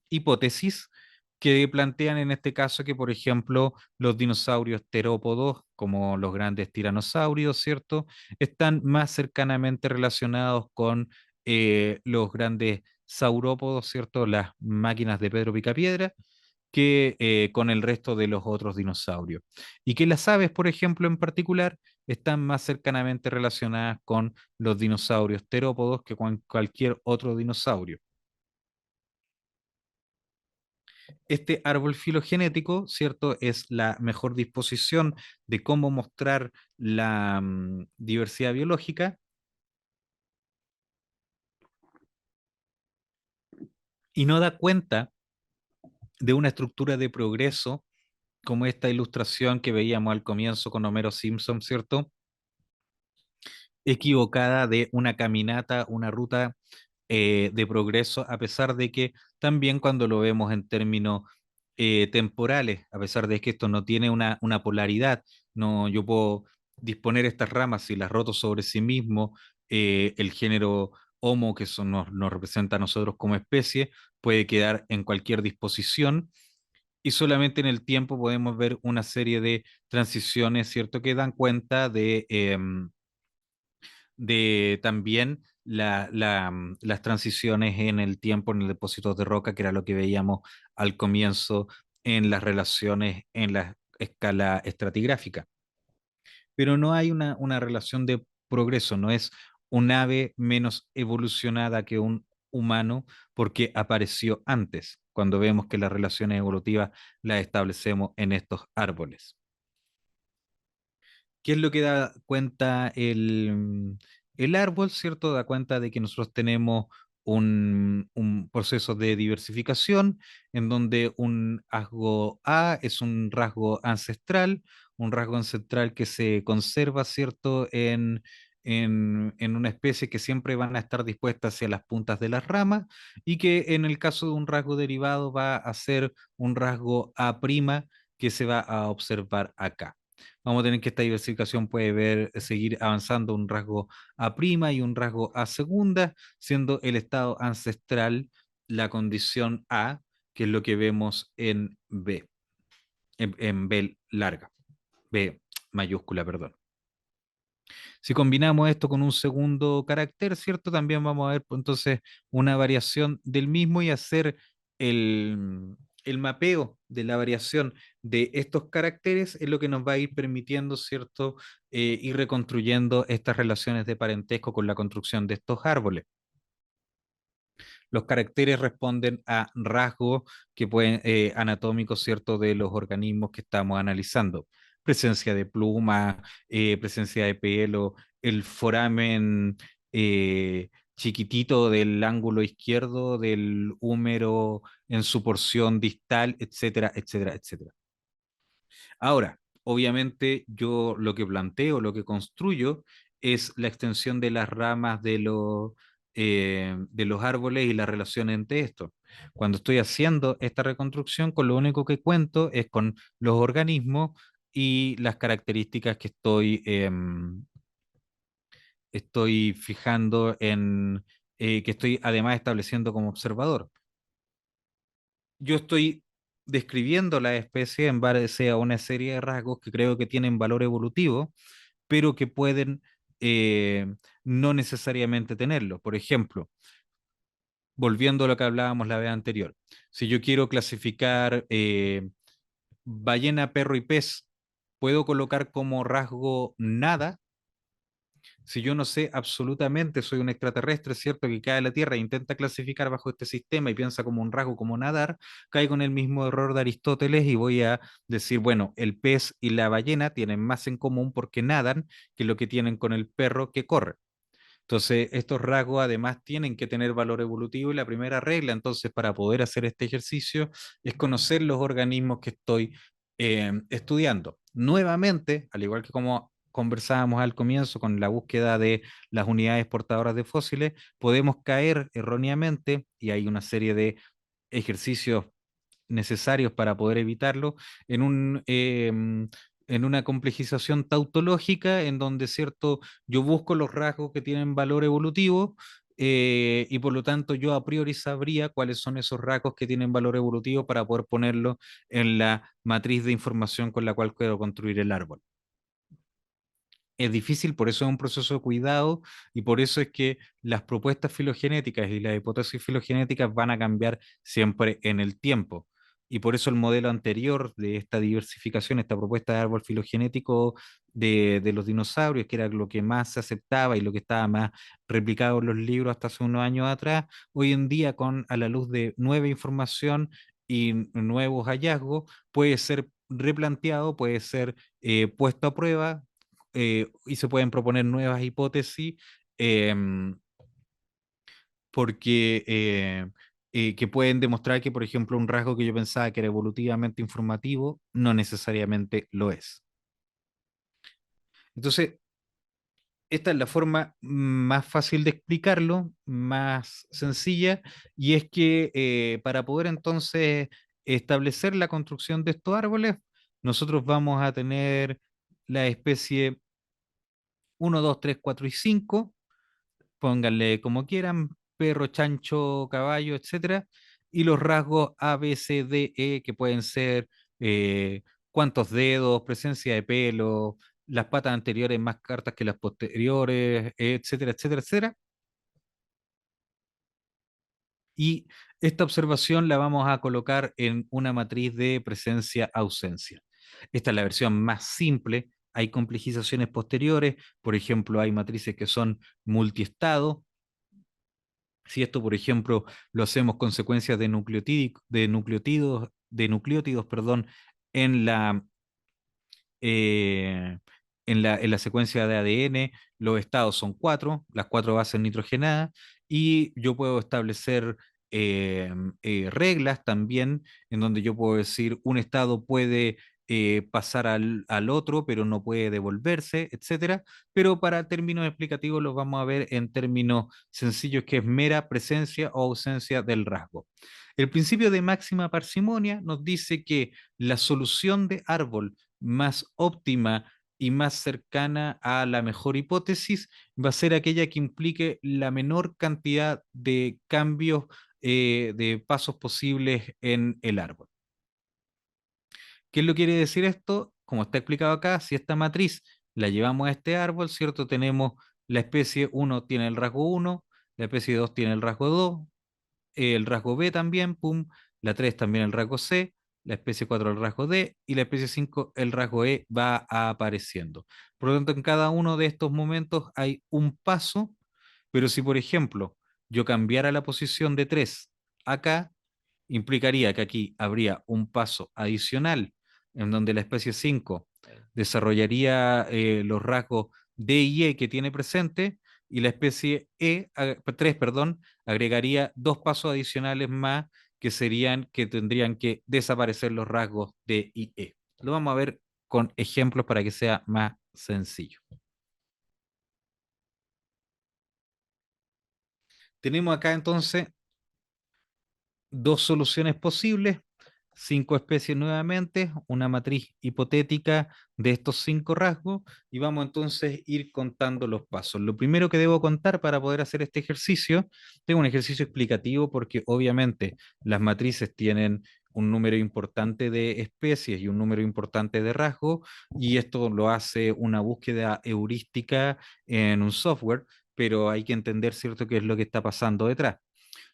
hipótesis que plantean en este caso que, por ejemplo, los dinosaurios terópodos, como los grandes tiranosáuridos, ¿cierto?, están más cercanamente relacionados con los grandes saurópodos, ¿cierto?, las máquinas de Pedro Picapiedra, que con el resto de los otros dinosaurios. Y que las aves, por ejemplo, en particular, están más cercanamente relacionadas con los dinosaurios terópodos que con cualquier otro dinosaurio. Este árbol filogenético, ¿cierto?, es la mejor disposición de cómo mostrar la diversidad biológica y no da cuenta de una estructura de progreso como esta ilustración que veíamos al comienzo con Homero Simpson, ¿cierto?, equivocada de una caminata, una ruta de progreso, a pesar de que también cuando lo vemos en términos temporales, a pesar de que esto no tiene una polaridad, no, yo puedo disponer estas ramas si las roto sobre sí mismo, el género Homo, que nos representa a nosotros como especie, puede quedar en cualquier disposición y solamente en el tiempo podemos ver una serie de transiciones, ¿cierto?, que dan cuenta de también las transiciones en el tiempo en el depósito de roca, que era lo que veíamos al comienzo en las relaciones en la escala estratigráfica. Pero no hay una relación de progreso, no es un ave menos evolucionada que un humano porque apareció antes, cuando vemos que las relaciones evolutivas las establecemos en estos árboles. ¿Qué es lo que da cuenta el árbol, ¿cierto? Da cuenta de que nosotros tenemos un proceso de diversificación en donde un rasgo A es un rasgo ancestral que se conserva, ¿cierto? En una especie que siempre van a estar dispuestas hacia las puntas de las ramas y que en el caso de un rasgo derivado va a ser un rasgo A' que se va a observar acá. Vamos a tener que esta diversificación puede seguir avanzando un rasgo A' y un rasgo A segunda, siendo el estado ancestral la condición A, que es lo que vemos en B, en B larga, B mayúscula, perdón. Si combinamos esto con un segundo carácter, ¿cierto? También vamos a ver pues, entonces una variación del mismo y hacer el mapeo de la variación de estos caracteres es lo que nos va a ir permitiendo, ¿cierto? Ir reconstruyendo estas relaciones de parentesco con la construcción de estos árboles. Los caracteres responden a rasgos que pueden, anatómicos, ¿cierto?, de los organismos que estamos analizando. Presencia de pluma, presencia de pelo, el foramen chiquitito del ángulo izquierdo del húmero en su porción distal, etcétera, etcétera, etcétera. Ahora, obviamente yo lo que planteo, lo que construyo es la extensión de las ramas de los árboles y la relación entre estos. Cuando estoy haciendo esta reconstrucción, con lo único que cuento es con los organismos y las características que estoy fijando que estoy además estableciendo como observador. Yo estoy describiendo la especie en base a una serie de rasgos que creo que tienen valor evolutivo, pero que pueden no necesariamente tenerlo. Por ejemplo, volviendo a lo que hablábamos la vez anterior, si yo quiero clasificar ballena, perro y pez, ¿puedo colocar como rasgo nada? Si yo no sé absolutamente, soy un extraterrestre, ¿cierto? Que cae a la Tierra e intenta clasificar bajo este sistema y piensa como un rasgo, como nadar, caigo en el mismo error de Aristóteles y voy a decir, bueno, el pez y la ballena tienen más en común porque nadan que lo que tienen con el perro que corre. Entonces, estos rasgos además tienen que tener valor evolutivo y la primera regla, entonces, para poder hacer este ejercicio es conocer los organismos que estoy estudiando. Nuevamente, al igual que como conversábamos al comienzo con la búsqueda de las unidades portadoras de fósiles, podemos caer erróneamente, y hay una serie de ejercicios necesarios para poder evitarlo, en en una complejización tautológica en donde, cierto, yo busco los rasgos que tienen valor evolutivo, y por lo tanto yo a priori sabría cuáles son esos rasgos que tienen valor evolutivo para poder ponerlo en la matriz de información con la cual quiero construir el árbol. Es difícil, por eso es un proceso de cuidado y por eso es que las propuestas filogenéticas y las hipótesis filogenéticas van a cambiar siempre en el tiempo. Y por eso el modelo anterior de esta diversificación, esta propuesta de árbol filogenético de los dinosaurios, que era lo que más se aceptaba y lo que estaba más replicado en los libros hasta hace unos años atrás, hoy en día a la luz de nueva información y nuevos hallazgos, puede ser replanteado, puede ser puesto a prueba, y se pueden proponer nuevas hipótesis, eh, porque que pueden demostrar que, por ejemplo, un rasgo que yo pensaba que era evolutivamente informativo no necesariamente lo es. Entonces, esta es la forma más fácil de explicarlo, más sencilla, y es que para poder entonces establecer la construcción de estos árboles, nosotros vamos a tener la especie uno 2 3 4 y 5, pónganle como quieran, perro, chancho, caballo, etcétera, y los rasgos A, B, C, D, E, que pueden ser eh, cuántos dedos, presencia de pelo, las patas anteriores más cortas que las posteriores, etcétera, etcétera, etcétera. Y esta observación la vamos a colocar en una matriz de presencia-ausencia. Esta es la versión más simple. Hay complejizaciones posteriores, por ejemplo, hay matrices que son multiestado. Si esto, por ejemplo, lo hacemos con secuencias de nucleótidos, perdón, en la, eh, en la secuencia de ADN, los estados son cuatro, las cuatro bases nitrogenadas, y yo puedo establecer reglas también, en donde yo puedo decir un estado puede pasar al otro, pero no puede devolverse, etcétera. Pero para términos explicativos los vamos a ver en términos sencillos, que es mera presencia o ausencia del rasgo. El principio de máxima parsimonia nos dice que la solución de árbol más óptima y más cercana a la mejor hipótesis va a ser aquella que implique la menor cantidad de cambios, de pasos posibles en el árbol. ¿Qué lo quiere decir esto? Como está explicado acá, si esta matriz la llevamos a este árbol, ¿cierto? Tenemos la especie uno tiene el rasgo uno, la especie 2 tiene el rasgo 2, el rasgo B también, pum, la 3 también el rasgo C, la especie 4 el rasgo D y la especie 5 el rasgo E va apareciendo. Por lo tanto, en cada uno de estos momentos hay un paso, pero si, por ejemplo, yo cambiara la posición de 3 acá, implicaría que aquí habría un paso adicional en donde la especie 5 desarrollaría los rasgos D y E que tiene presente, y la especie 3, perdón, agregaría dos pasos adicionales más que serían que tendrían que desaparecer los rasgos D y E. Lo vamos a ver con ejemplos para que sea más sencillo. Tenemos acá entonces dos soluciones posibles, cinco especies nuevamente, una matriz hipotética de estos cinco rasgos, y vamos entonces a ir contando los pasos. Lo primero que debo contar para poder hacer este ejercicio, tengo un ejercicio explicativo porque obviamente las matrices tienen un número importante de especies y un número importante de rasgos, y esto lo hace una búsqueda heurística en un software, pero hay que entender, ¿cierto?, qué es lo que está pasando detrás.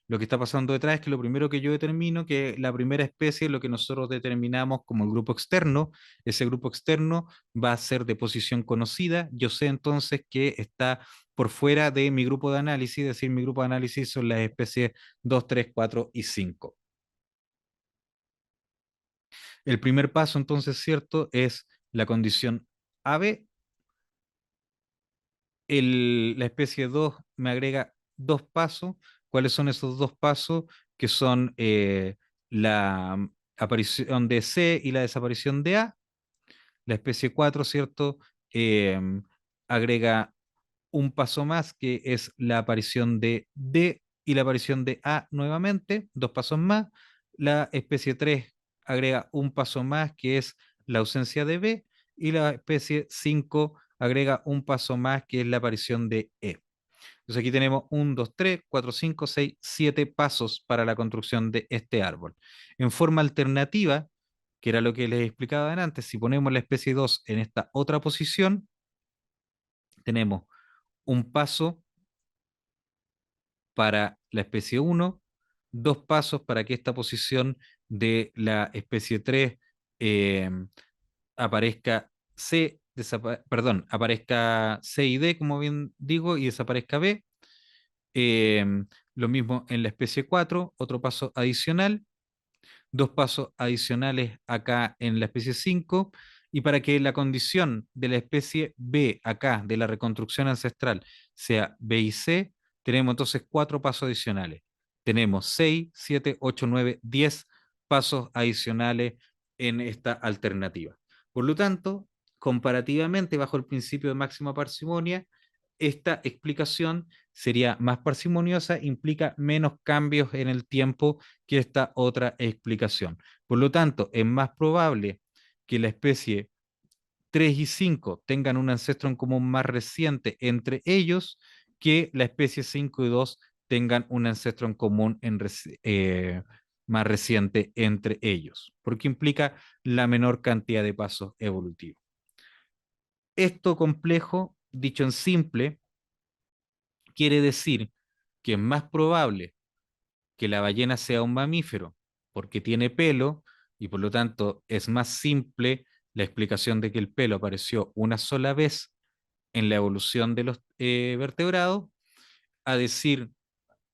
Lo que está pasando detrás es que lo primero que yo determino, que la primera especie, lo que nosotros determinamos como el grupo externo, ese grupo externo va a ser de posición conocida. Yo sé entonces que está por fuera de mi grupo de análisis, es decir, mi grupo de análisis son las especies 2, 3, 4 y 5. El primer paso entonces, cierto, es la condición AB. La especie 2 me agrega dos pasos. ¿Cuáles son esos dos pasos? Que son la aparición de C y la desaparición de A. La especie 4, ¿cierto? em, agrega un paso más, que es la aparición de D y la aparición de A nuevamente, dos pasos más. La especie 3 agrega un paso más, que es la ausencia de B, y la especie 5 agrega un paso más, que es la aparición de E. Entonces aquí tenemos 1, 2, 3, 4, 5, 6, 7 pasos para la construcción de este árbol. En forma alternativa, que era lo que les explicaba antes, si ponemos la especie 2 en esta otra posición, tenemos un paso para la especie 1, dos pasos para que esta posición de la especie 3 eh, aparezca aparezca C y D, como bien digo, y desaparezca B. Eh, lo mismo en la especie 4, otro paso adicional, dos pasos adicionales acá en la especie 5, y para que la condición de la especie B acá, de la reconstrucción ancestral, sea B y C, tenemos entonces cuatro pasos adicionales. Tenemos 6, 7, 8, 9, 10 pasos adicionales en esta alternativa. Por lo tanto, comparativamente, bajo el principio de máxima parsimonia, esta explicación sería más parsimoniosa, implica menos cambios en el tiempo que esta otra explicación. Por lo tanto, es más probable que la especie 3 y 5 tengan un ancestro en común más reciente entre ellos que la especie 5 y 2 tengan un ancestro en común más reciente entre ellos, porque implica la menor cantidad de pasos evolutivos. Esto complejo, dicho en simple, quiere decir que es más probable que la ballena sea un mamífero porque tiene pelo y por lo tanto es más simple la explicación de que el pelo apareció una sola vez en la evolución de los vertebrados, a decir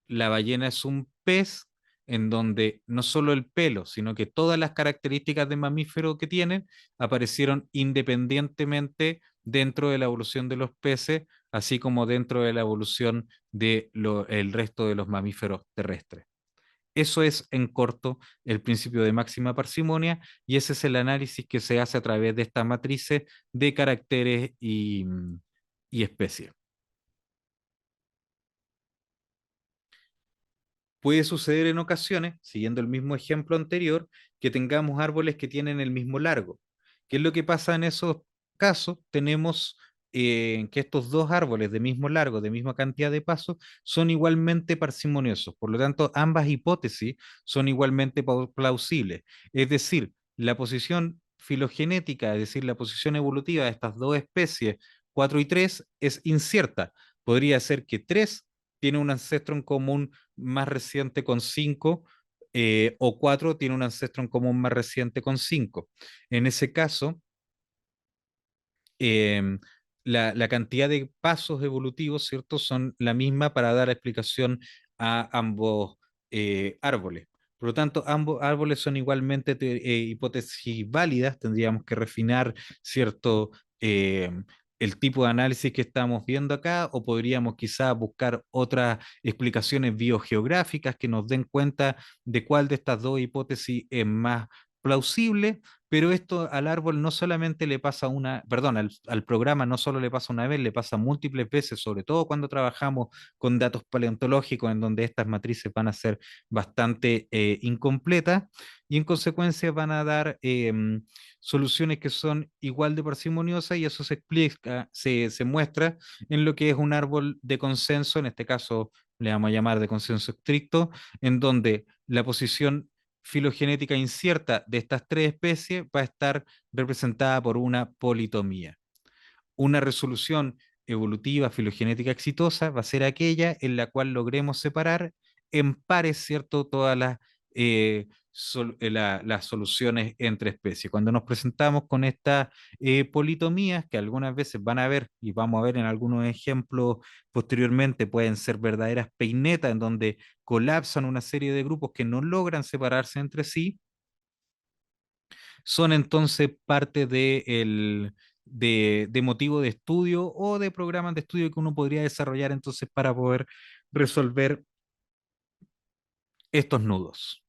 la ballena es un pez en donde no solo el pelo, sino que todas las características de mamífero que tienen aparecieron independientemente dentro de la evolución de los peces, así como dentro de la evolución del resto de los mamíferos terrestres. Eso es, en corto, el principio de máxima parsimonia y ese es el análisis que se hace a través de esta matrices de caracteres y especies. Puede suceder en ocasiones, siguiendo el mismo ejemplo anterior, que tengamos árboles que tienen el mismo largo. ¿Qué es lo que pasa en esos casos? Tenemos que estos dos árboles de mismo largo, de misma cantidad de pasos, son igualmente parsimoniosos. Por lo tanto, ambas hipótesis son igualmente plausibles. Es decir, la posición filogenética, es decir, la posición evolutiva de estas dos especies, 4 y 3, es incierta. Podría ser que 3 tiene un ancestro en común más reciente con 5 o 4 tiene un ancestro en común más reciente con 5. En ese caso, eh, la cantidad de pasos evolutivos, ¿cierto?, son la misma para dar explicación a ambos árboles. Por lo tanto, ambos árboles son igualmente hipótesis válidas, tendríamos que refinar, ¿cierto?, eh, el tipo de análisis que estamos viendo acá, o podríamos quizá buscar otras explicaciones biogeográficas que nos den cuenta de cuál de estas dos hipótesis es más plausible, pero esto al árbol no solamente le pasa una, perdón, al programa no solo le pasa una vez, le pasa múltiples veces, sobre todo cuando trabajamos con datos paleontológicos en donde estas matrices van a ser bastante incompletas y en consecuencia van a dar soluciones que son igual de parsimoniosas y eso se explica, se muestra en lo que es un árbol de consenso, en este caso le vamos a llamar de consenso estricto, en donde la posición filogenética incierta de estas tres especies va a estar representada por una politomía. Una resolución evolutiva filogenética exitosa va a ser aquella en la cual logremos separar en pares, ¿cierto?, todas las soluciones entre especies. Cuando nos presentamos con estas politomías, que algunas veces van a ver, y vamos a ver en algunos ejemplos posteriormente, pueden ser verdaderas peinetas en donde colapsan una serie de grupos que no logran separarse entre sí, son entonces parte de motivo de estudio o de programas de estudio que uno podría desarrollar entonces para poder resolver estos nudos.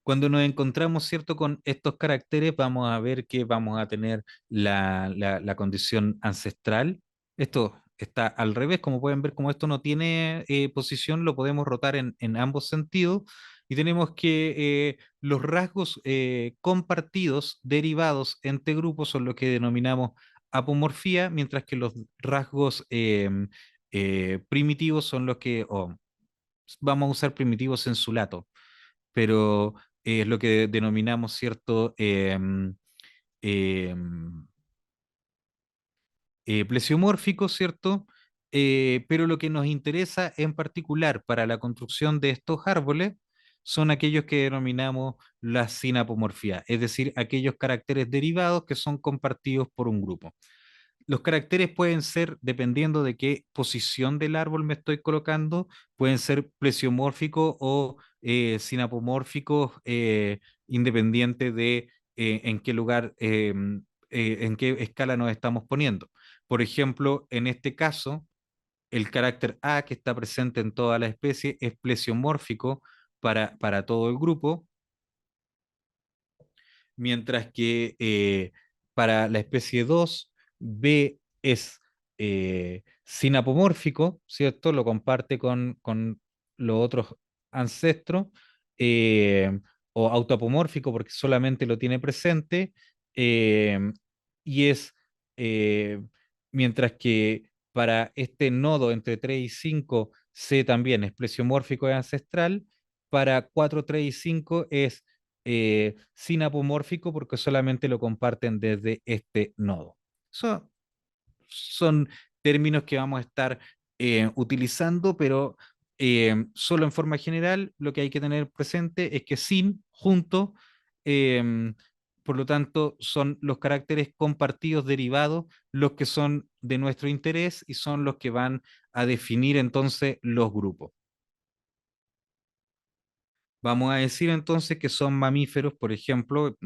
Cuando nos encontramos, ¿cierto?, con estos caracteres, vamos a ver que vamos a tener la condición ancestral. Esto está al revés, como pueden ver, como esto no tiene posición, lo podemos rotar en ambos sentidos. Y tenemos que los rasgos compartidos, derivados entre grupos, son lo que denominamos apomorfía, mientras que los rasgos primitivos son los que, o vamos a usar primitivos en su lato, pero es lo que denominamos, ¿cierto? Em, plesiomórficos, ¿cierto? Pero lo que nos interesa en particular para la construcción de estos árboles son aquellos que denominamos la sinapomorfía, es decir, aquellos caracteres derivados que son compartidos por un grupo. Los caracteres pueden ser, dependiendo de qué posición del árbol me estoy colocando, pueden ser plesiomórficos o sinapomórficos, independiente de en qué lugar, en qué escala nos estamos poniendo. Por ejemplo, en este caso, el carácter A, que está presente en toda la especie, es plesiomórfico para todo el grupo, mientras que para la especie 2 B es sinapomórfico, ¿cierto? Lo comparte con los otros ancestros, eh, o autoapomórfico porque solamente lo tiene presente, eh, y es, eh, mientras que para este nodo entre 3 y 5 C también es plesiomórfico y ancestral, para 4 3 y 5 es sinapomórfico porque solamente lo comparten desde este nodo. Eso son términos que vamos a estar utilizando, pero solo en forma general lo que hay que tener presente es que sin, junto, eh, por lo tanto, son los caracteres compartidos derivados los que son de nuestro interés y son los que van a definir entonces los grupos. Vamos a decir entonces que son mamíferos, por ejemplo,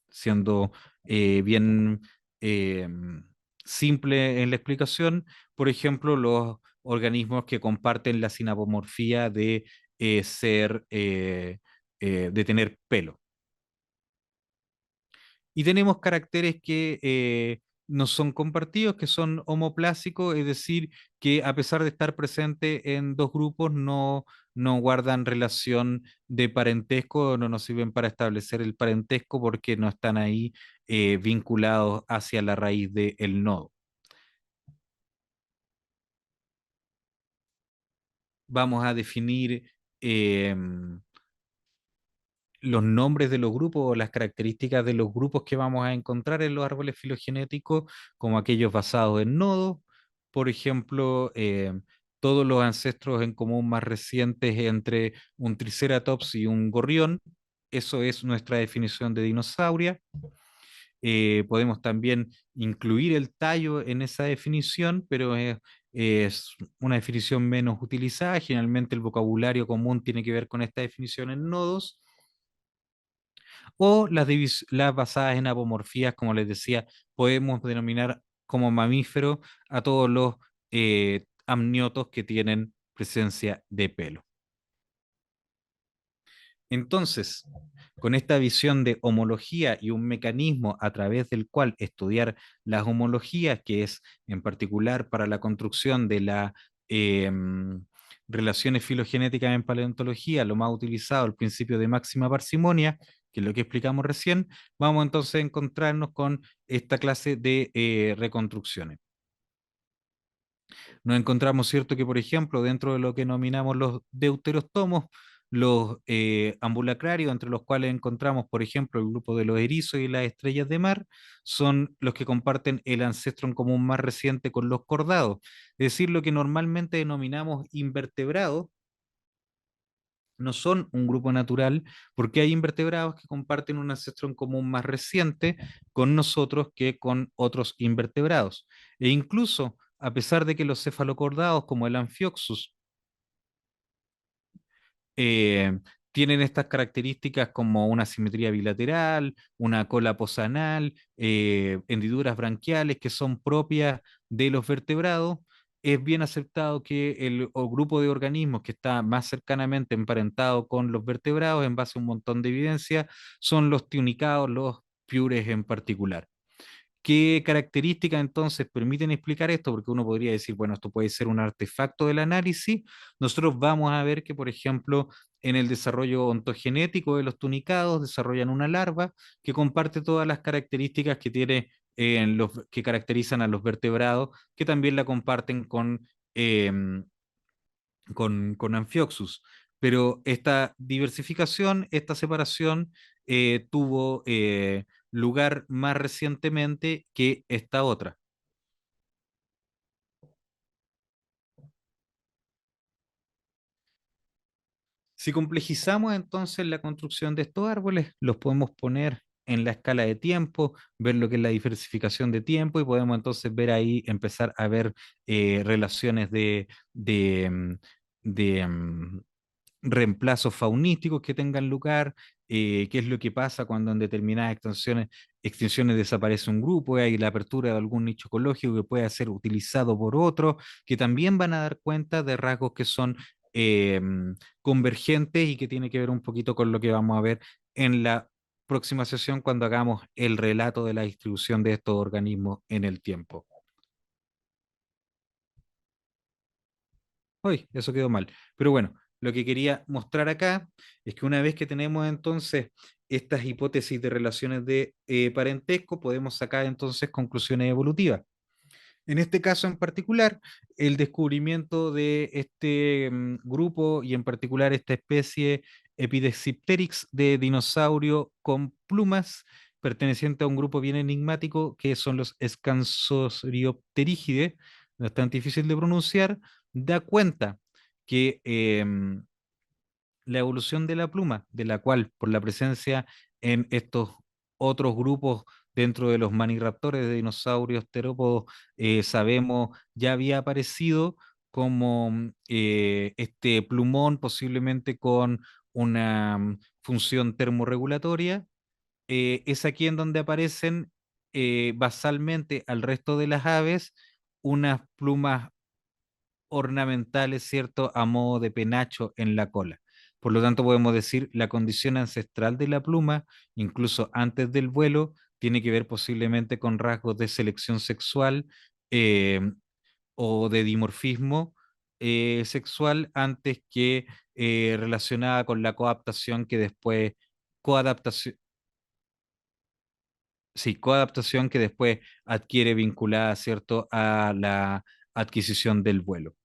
siendo bien eh, simple en la explicación, por ejemplo, los organismos que comparten la sinapomorfía de de tener pelo. Y tenemos caracteres que no son compartidos, que son homoplásicos, es decir, que a pesar de estar presentes en dos grupos, no guardan relación de parentesco, no nos sirven para establecer el parentesco porque no están ahí vinculados hacia la raíz del nodo. Vamos a definir los nombres de los grupos o las características de los grupos que vamos a encontrar en los árboles filogenéticos, como aquellos basados en nodos. Por ejemplo, todos los ancestros en común más recientes entre un triceratops y un gorrión. Eso es nuestra definición de dinosauria. Podemos también incluir el tallo en esa definición, pero es una definición menos utilizada. Generalmente el vocabulario común tiene que ver con esta definición en nodos, o las basadas en apomorfías, como les decía, podemos denominar como mamífero a todos los amniotos que tienen presencia de pelo. Entonces, con esta visión de homología y un mecanismo a través del cual estudiar las homologías, que es en particular para la construcción de las relaciones filogenéticas en paleontología, lo más utilizado, el principio de máxima parsimonia, que es lo que explicamos recién, vamos entonces a encontrarnos con esta clase de reconstrucciones. Nos encontramos, ¿cierto?, que por ejemplo, dentro de lo que nominamos los deuterostomos, los ambulacrarios, entre los cuales encontramos, por ejemplo, el grupo de los erizos y las estrellas de mar, son los que comparten el ancestro en común más reciente con los cordados. Es decir, lo que normalmente denominamos invertebrados no son un grupo natural, porque hay invertebrados que comparten un ancestro en común más reciente con nosotros que con otros invertebrados. E incluso, a pesar de que los cefalocordados, como el Amphioxus, eh, tienen estas características como una simetría bilateral, una cola posanal, hendiduras branquiales que son propias de los vertebrados, es bien aceptado que el o grupo de organismos que está más cercanamente emparentado con los vertebrados, en base a un montón de evidencia, son los tiunicados, los piures en particular. ¿Qué características entonces permiten explicar esto? Porque uno podría decir, bueno, esto puede ser un artefacto del análisis. Nosotros vamos a ver que, por ejemplo, en el desarrollo ontogenético de los tunicados desarrollan una larva que comparte todas las características que tiene que caracterizan a los vertebrados, que también la comparten eh, con Amphioxus. Pero esta diversificación, esta separación tuvo lugar más recientemente que esta otra. Si complejizamos entonces la construcción de estos árboles, los podemos poner en la escala de tiempo, ver lo que es la diversificación de tiempo y podemos entonces ver ahí, empezar a ver relaciones de, mm, de, mm, reemplazos faunísticos que tengan lugar, qué es lo que pasa cuando en determinadas extinciones desaparece un grupo, hay la apertura de algún nicho ecológico que pueda ser utilizado por otro, que también van a dar cuenta de rasgos que son eh, convergentes y que tiene que ver un poquito con lo que vamos a ver en la próxima sesión cuando hagamos el relato de la distribución de estos organismos en el tiempo. Uy, eso quedó mal. Pero bueno, lo que quería mostrar acá es que una vez que tenemos entonces estas hipótesis de relaciones de parentesco, podemos sacar entonces conclusiones evolutivas. En este caso en particular, el descubrimiento de este grupo y en particular esta especie Epidexipteryx de dinosaurio con plumas, perteneciente a un grupo bien enigmático que son los Scansoriopterygidae, bastante difícil de pronunciar, da cuenta que la evolución de la pluma, de la cual por la presencia en estos otros grupos dentro de los maniraptores de dinosaurios terópodos, sabemos ya había aparecido como este plumón posiblemente con una función termorregulatoria. Es aquí en donde aparecen basalmente al resto de las aves unas plumas ornamentales, ¿cierto? A modo de penacho en la cola. Por lo tanto, podemos decir la condición ancestral de la pluma, incluso antes del vuelo, tiene que ver posiblemente con rasgos de selección sexual eh, o de dimorfismo sexual antes que relacionada con la coadaptación que después, coadaptación, sí, coadaptación que después adquiere vinculada, ¿cierto?, a la adquisición del vuelo.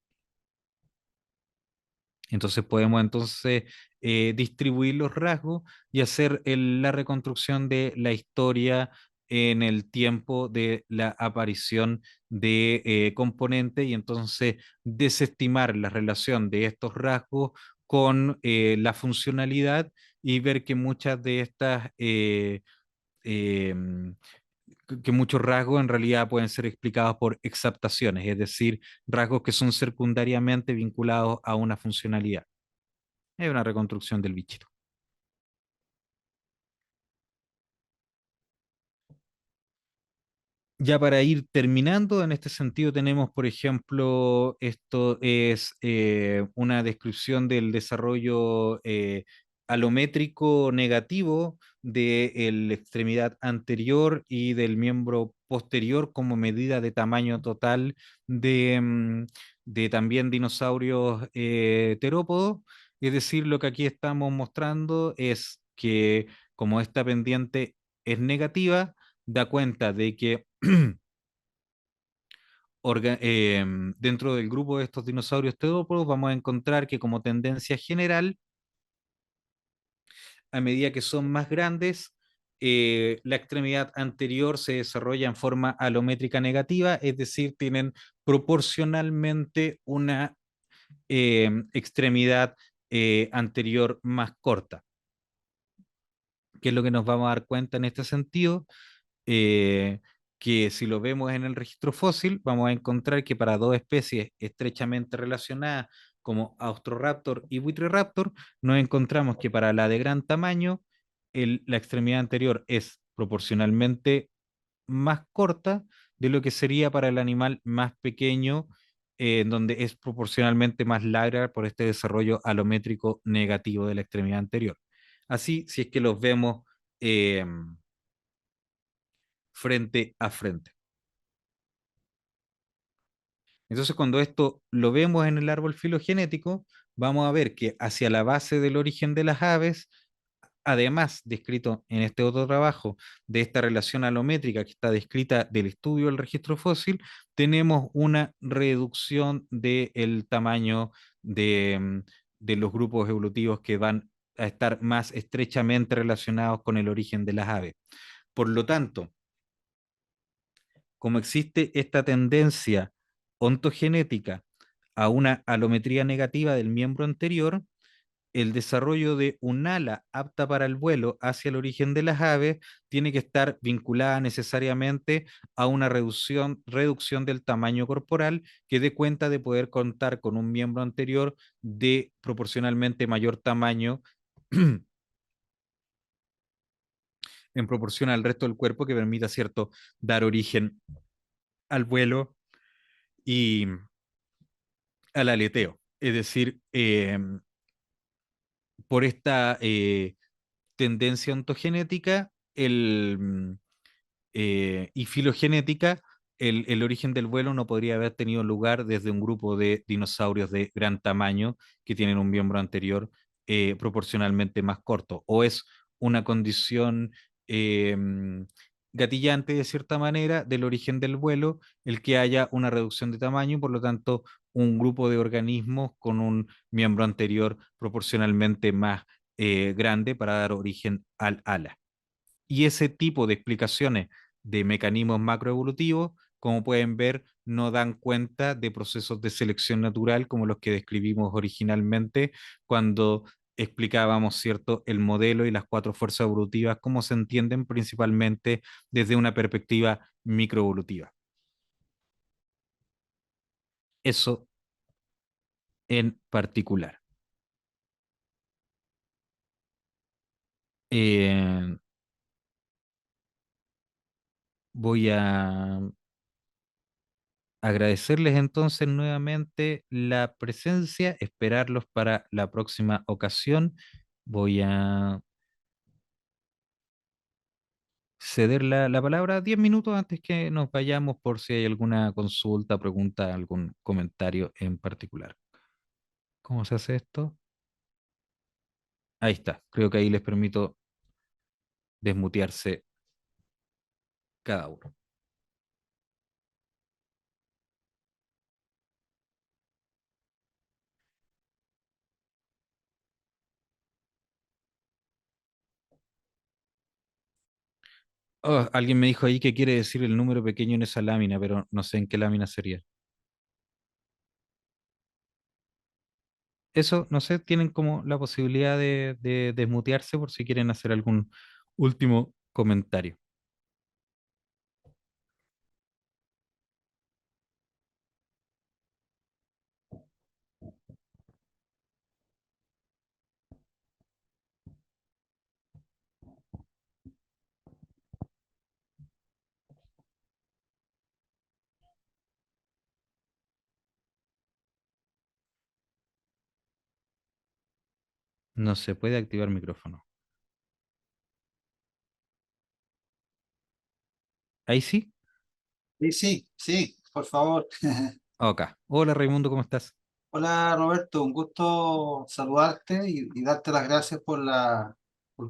Entonces podemos entonces distribuir los rasgos y hacer la reconstrucción de la historia en el tiempo de la aparición de componentes y entonces desestimar la relación de estos rasgos con la funcionalidad y ver que muchas de estas eh, que muchos rasgos en realidad pueden ser explicados por exaptaciones, es decir, rasgos que son secundariamente vinculados a una funcionalidad. Es una reconstrucción del bichito. Ya para ir terminando, en este sentido tenemos, por ejemplo, esto es una descripción del desarrollo alométrico negativo de la extremidad anterior y del miembro posterior como medida de tamaño total de, de también dinosaurios terópodos. Es decir, lo que aquí estamos mostrando es que como esta pendiente es negativa, da cuenta de que dentro del grupo de estos dinosaurios terópodos vamos a encontrar que como tendencia general, a medida que son más grandes, la extremidad anterior se desarrolla en forma alométrica negativa, es decir, tienen proporcionalmente una extremidad anterior más corta. ¿Qué es lo que nos vamos a dar cuenta en este sentido? eh, que si lo vemos en el registro fósil, vamos a encontrar que para dos especies estrechamente relacionadas como Austroraptor y Buitreraptor, nos encontramos que para la de gran tamaño, la extremidad anterior es proporcionalmente más corta de lo que sería para el animal más pequeño en donde es proporcionalmente más larga por este desarrollo alométrico negativo de la extremidad anterior. Así, si es que los vemos eh, frente a frente. Entonces, cuando esto lo vemos en el árbol filogenético, vamos a ver que hacia la base del origen de las aves, además descrito en este otro trabajo de esta relación alométrica que está descrita del estudio del registro fósil, tenemos una reducción del tamaño de los grupos evolutivos que van a estar más estrechamente relacionados con el origen de las aves. Por lo tanto, como existe esta tendencia ontogenética a una alometría negativa del miembro anterior, el desarrollo de un ala apta para el vuelo hacia el origen de las aves tiene que estar vinculada necesariamente a una reducción del tamaño corporal que dé cuenta de poder contar con un miembro anterior de proporcionalmente mayor tamaño en proporción al resto del cuerpo que permita, ¿cierto?, dar origen al vuelo y al aleteo. Es decir, por esta tendencia ontogenética y filogenética, el origen del vuelo no podría haber tenido lugar desde un grupo de dinosaurios de gran tamaño que tienen un miembro anterior proporcionalmente más corto. O es una condición eh, gatillante, de cierta manera, del origen del vuelo, el que haya una reducción de tamaño y por lo tanto un grupo de organismos con un miembro anterior proporcionalmente más grande para dar origen al ala. Y ese tipo de explicaciones de mecanismos macroevolutivos, como pueden ver, no dan cuenta de procesos de selección natural como los que describimos originalmente cuando explicábamos, ¿cierto?, el modelo y las cuatro fuerzas evolutivas, como se entienden principalmente desde una perspectiva microevolutiva. Eso en particular. Eh, Voy a agradecerles entonces nuevamente la presencia, esperarlos para la próxima ocasión. Voy a ceder la palabra 10 minutos antes que nos vayamos por si hay alguna consulta, pregunta, algún comentario en particular. ¿Cómo se hace esto? Ahí está. Creo que ahí les permito desmutearse cada uno. Oh, alguien me dijo ahí que quiere decir el número pequeño en esa lámina, pero no sé en qué lámina sería. Eso, no sé, tienen como la posibilidad de desmutearse por si quieren hacer algún último comentario. No se puede activar micrófono. Ahí sí. Sí, sí, sí, por favor. Acá. Hola Raimundo, ¿cómo estás? Hola Roberto, un gusto saludarte y darte las gracias por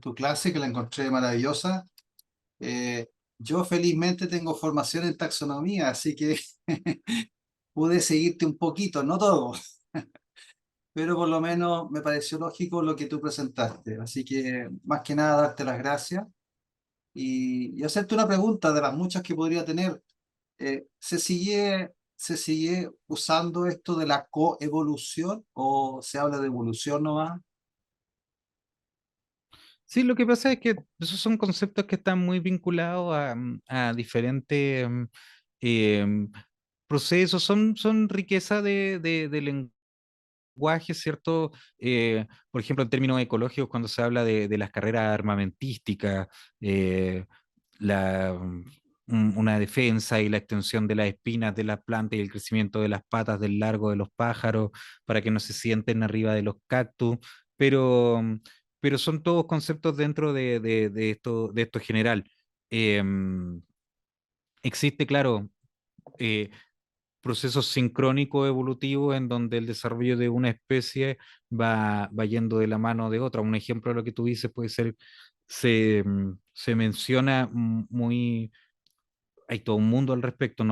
tu clase que la encontré maravillosa. Eh, yo felizmente tengo formación en taxonomía, así que pude seguirte un poquito, no todo, pero por lo menos me pareció lógico lo que tú presentaste. Así que más que nada darte las gracias y hacerte una pregunta de las muchas que podría tener. ¿Se sigue usando esto de la coevolución o se habla de evolución nomás? Sí, lo que pasa es que esos son conceptos que están muy vinculados a diferentes em, procesos, son riqueza de lenguaje, ¿cierto? Por ejemplo, en términos ecológicos, cuando se habla de las carreras armamentísticas, eh, la, una defensa y la extensión de las espinas de las plantas y el crecimiento de las patas del largo de los pájaros para que no se sienten arriba de los cactus, pero, pero son todos conceptos dentro de esto general. Em, Existe, claro, eh, procesos sincrónicos evolutivos en donde el desarrollo de una especie va yendo de la mano de otra. Un ejemplo de lo que tú dices puede ser, se menciona muy, hay todo un mundo al respecto,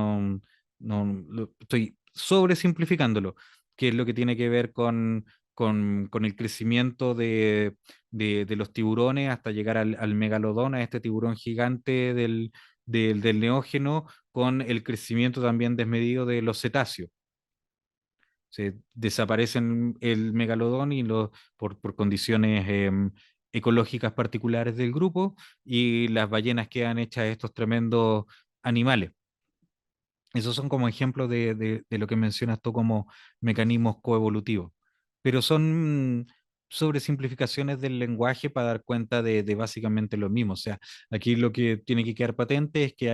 estoy sobresimplificándolo, que es lo que tiene que ver con el crecimiento de los tiburones hasta llegar al megalodón, a este tiburón gigante del neógeno, con el crecimiento también desmedido de los cetáceos. Se desaparecen el megalodón por condiciones ecológicas particulares del grupo y las ballenas quedan hechas estos tremendos animales. Esos son como ejemplos de lo que mencionas tú como mecanismos coevolutivos, pero son sobresimplificaciones del lenguaje para dar cuenta de básicamente lo mismo. O sea, aquí lo que tiene que quedar patente es que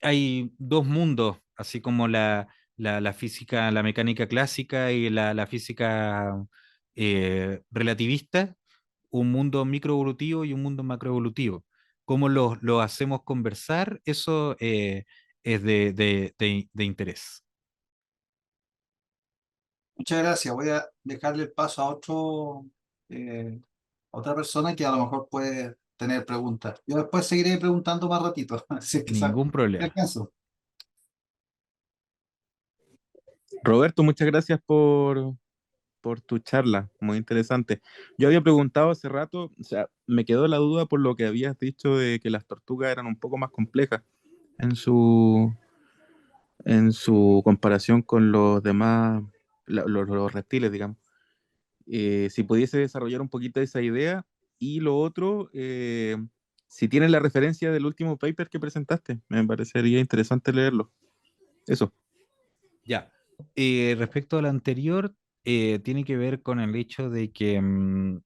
hay dos mundos, así como la física, la mecánica clásica y la física relativista, un mundo microevolutivo y un mundo macroevolutivo. ¿Cómo lo hacemos conversar? Eso es de interés. Muchas gracias. Voy a dejarle el paso a otra persona que a lo mejor puede tener preguntas. Yo después seguiré preguntando más ratito, si es que Ningún si problema. alcanzo. Roberto, muchas gracias por tu charla, muy interesante. Yo había preguntado hace rato, o sea, me quedó la duda por lo que habías dicho de que las tortugas eran un poco más complejas en en su comparación con los demás, los reptiles, digamos. Si pudiese desarrollar un poquito esa idea. Y lo otro, si tienes la referencia del último paper que presentaste, me parecería interesante leerlo. Eso. Ya. Respecto al anterior, tiene que ver con el hecho de que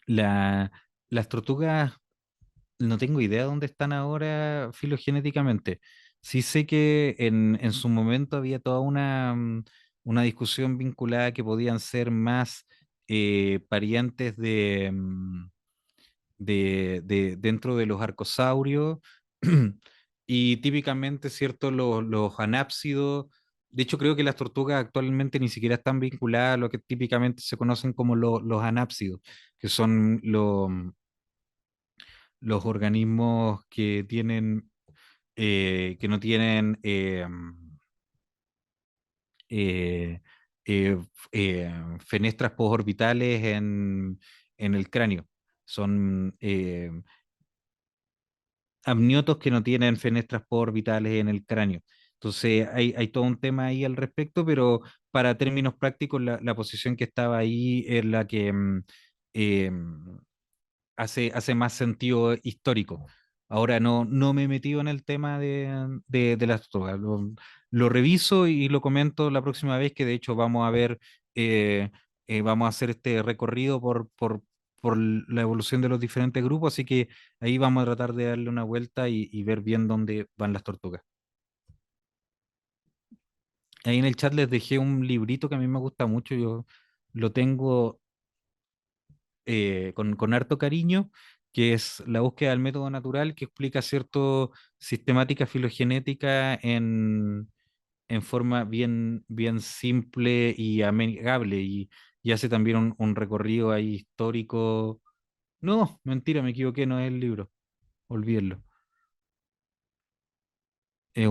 la, las tortugas no tengo idea de dónde están ahora filogenéticamente. Sí sé que en su momento había toda una discusión vinculada que podían ser más parientes dentro de los arcosaurios y típicamente, ¿cierto? Los anápsidos. De hecho, creo que las tortugas actualmente ni siquiera están vinculadas a lo que típicamente se conocen como los anápsidos, que son los organismos que tienen, que no tienen eh, fenestras postorbitales en el cráneo. Son amniotos que no tienen fenestras postorbitales en el cráneo. Entonces hay todo un tema ahí al respecto, pero para términos prácticos la posición que estaba ahí es la que hace más sentido histórico. Ahora no me he metido en el tema de las drogas. Lo reviso y lo comento la próxima vez que de hecho vamos a ver, eh, vamos a hacer este recorrido por la evolución de los diferentes grupos, así que ahí vamos a tratar de darle una vuelta y ver bien dónde van las tortugas. Ahí en el chat les dejé un librito que a mí me gusta mucho, yo lo tengo con harto cariño, que es la búsqueda del método natural, que explica cierto sistemática filogenética en forma bien simple y amigable, y hace también un recorrido ahí histórico. No, mentira, me equivoqué, no es el libro, olvídenlo. Es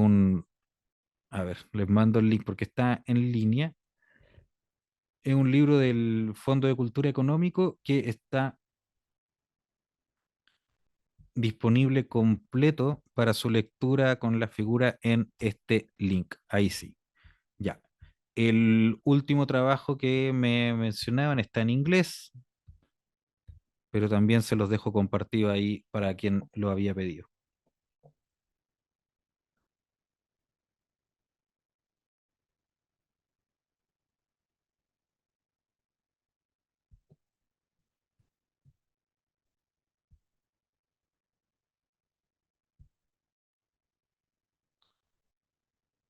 a ver, les mando el link porque está en línea. Es un libro del Fondo de Cultura Económico que está disponible completo para su lectura con la figura en este link. Ahí sí, ya. El último trabajo que me mencionaban está en inglés, pero también se los dejo compartido ahí para quien lo había pedido.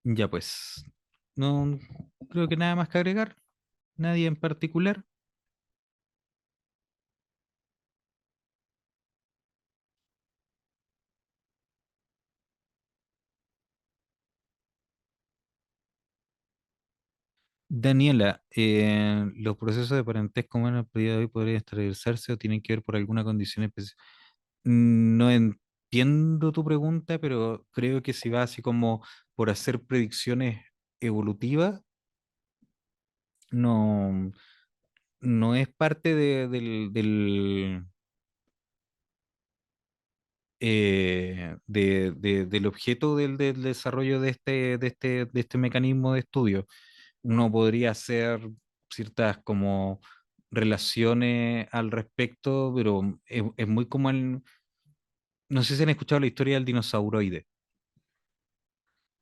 Ya pues, no creo que nada más que agregar, nadie en particular. Daniela, ¿los procesos de parentesco humanos a día de hoy podrían extraversarse o tienen que ver por alguna condición específica? No entiendo tu pregunta, pero creo que si va así como por hacer predicciones evolutivas, no, no es parte del objeto del desarrollo de este mecanismo de estudio. Uno podría hacer ciertas como relaciones al respecto, pero es muy como no sé si han escuchado la historia del dinosauroide.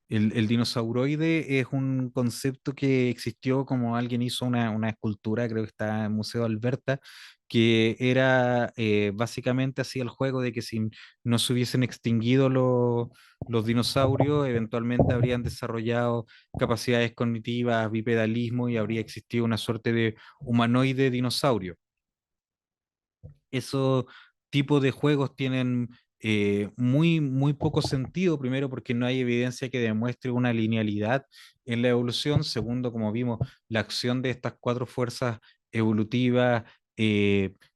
El dinosauroide es un concepto que existió como alguien hizo una escultura, creo que está en el Museo Alberta, que era básicamente así el juego de que si no se hubiesen extinguido los dinosaurios, eventualmente habrían desarrollado capacidades cognitivas, bipedalismo y habría existido una suerte de humanoide dinosaurio. Esos tipos de juegos tienen muy, muy poco sentido, primero porque no hay evidencia que demuestre una linealidad en la evolución, segundo, como vimos, la acción de estas cuatro fuerzas evolutivas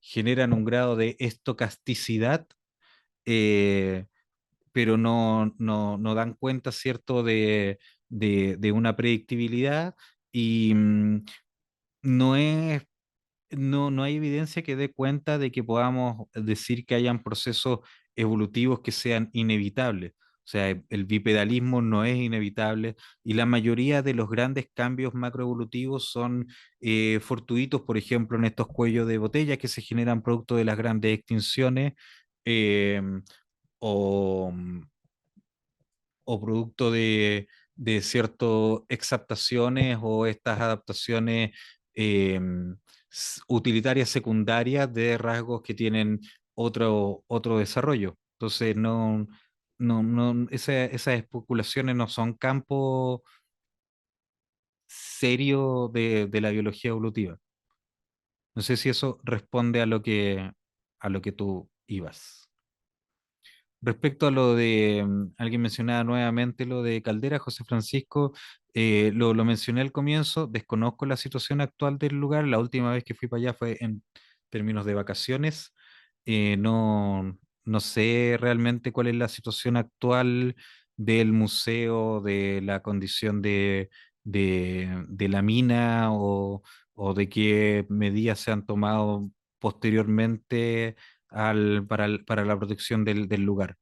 generan un grado de estocasticidad, eh, pero no dan cuenta, ¿cierto?, de una predictibilidad y no es no hay evidencia que dé cuenta de que podamos decir que hayan procesos evolutivos que sean inevitables. O sea, el bipedalismo no es inevitable y la mayoría de los grandes cambios macroevolutivos son fortuitos, por ejemplo, en estos cuellos de botella que se generan producto de las grandes extinciones eh, o, o producto de ciertas exaptaciones o estas adaptaciones eh, utilitarias secundarias de rasgos que tienen otro desarrollo. Entonces, esas especulaciones no son campo serio de la biología evolutiva. No sé si eso responde a lo que tú ibas. Respecto a lo de, alguien mencionaba nuevamente lo de Caldera, José Francisco, lo mencioné al comienzo, desconozco la situación actual del lugar, la última vez que fui para allá fue en términos de vacaciones, no sé realmente cuál es la situación actual del museo, de la condición de la mina o de qué medidas se han tomado posteriormente para la protección del lugar.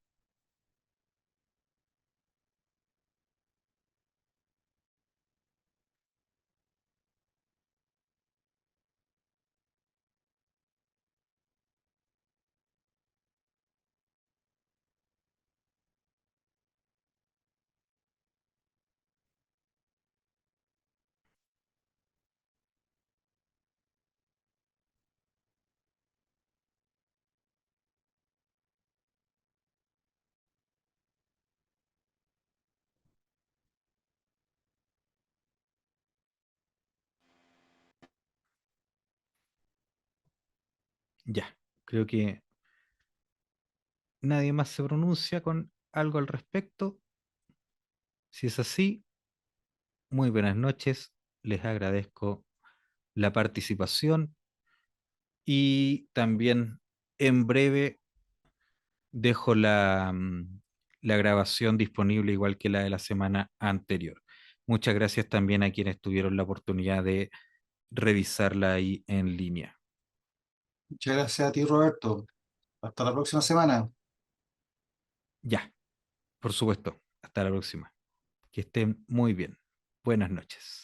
Ya, creo que nadie más se pronuncia con algo al respecto. Si es así, muy buenas noches. Les agradezco la participación y también en breve dejo la grabación disponible igual que la de la semana anterior. Muchas gracias también a quienes tuvieron la oportunidad de revisarla ahí en línea. Muchas gracias a ti, Roberto. Hasta la próxima semana. Ya, por supuesto. Hasta la próxima. Que estén muy bien. Buenas noches.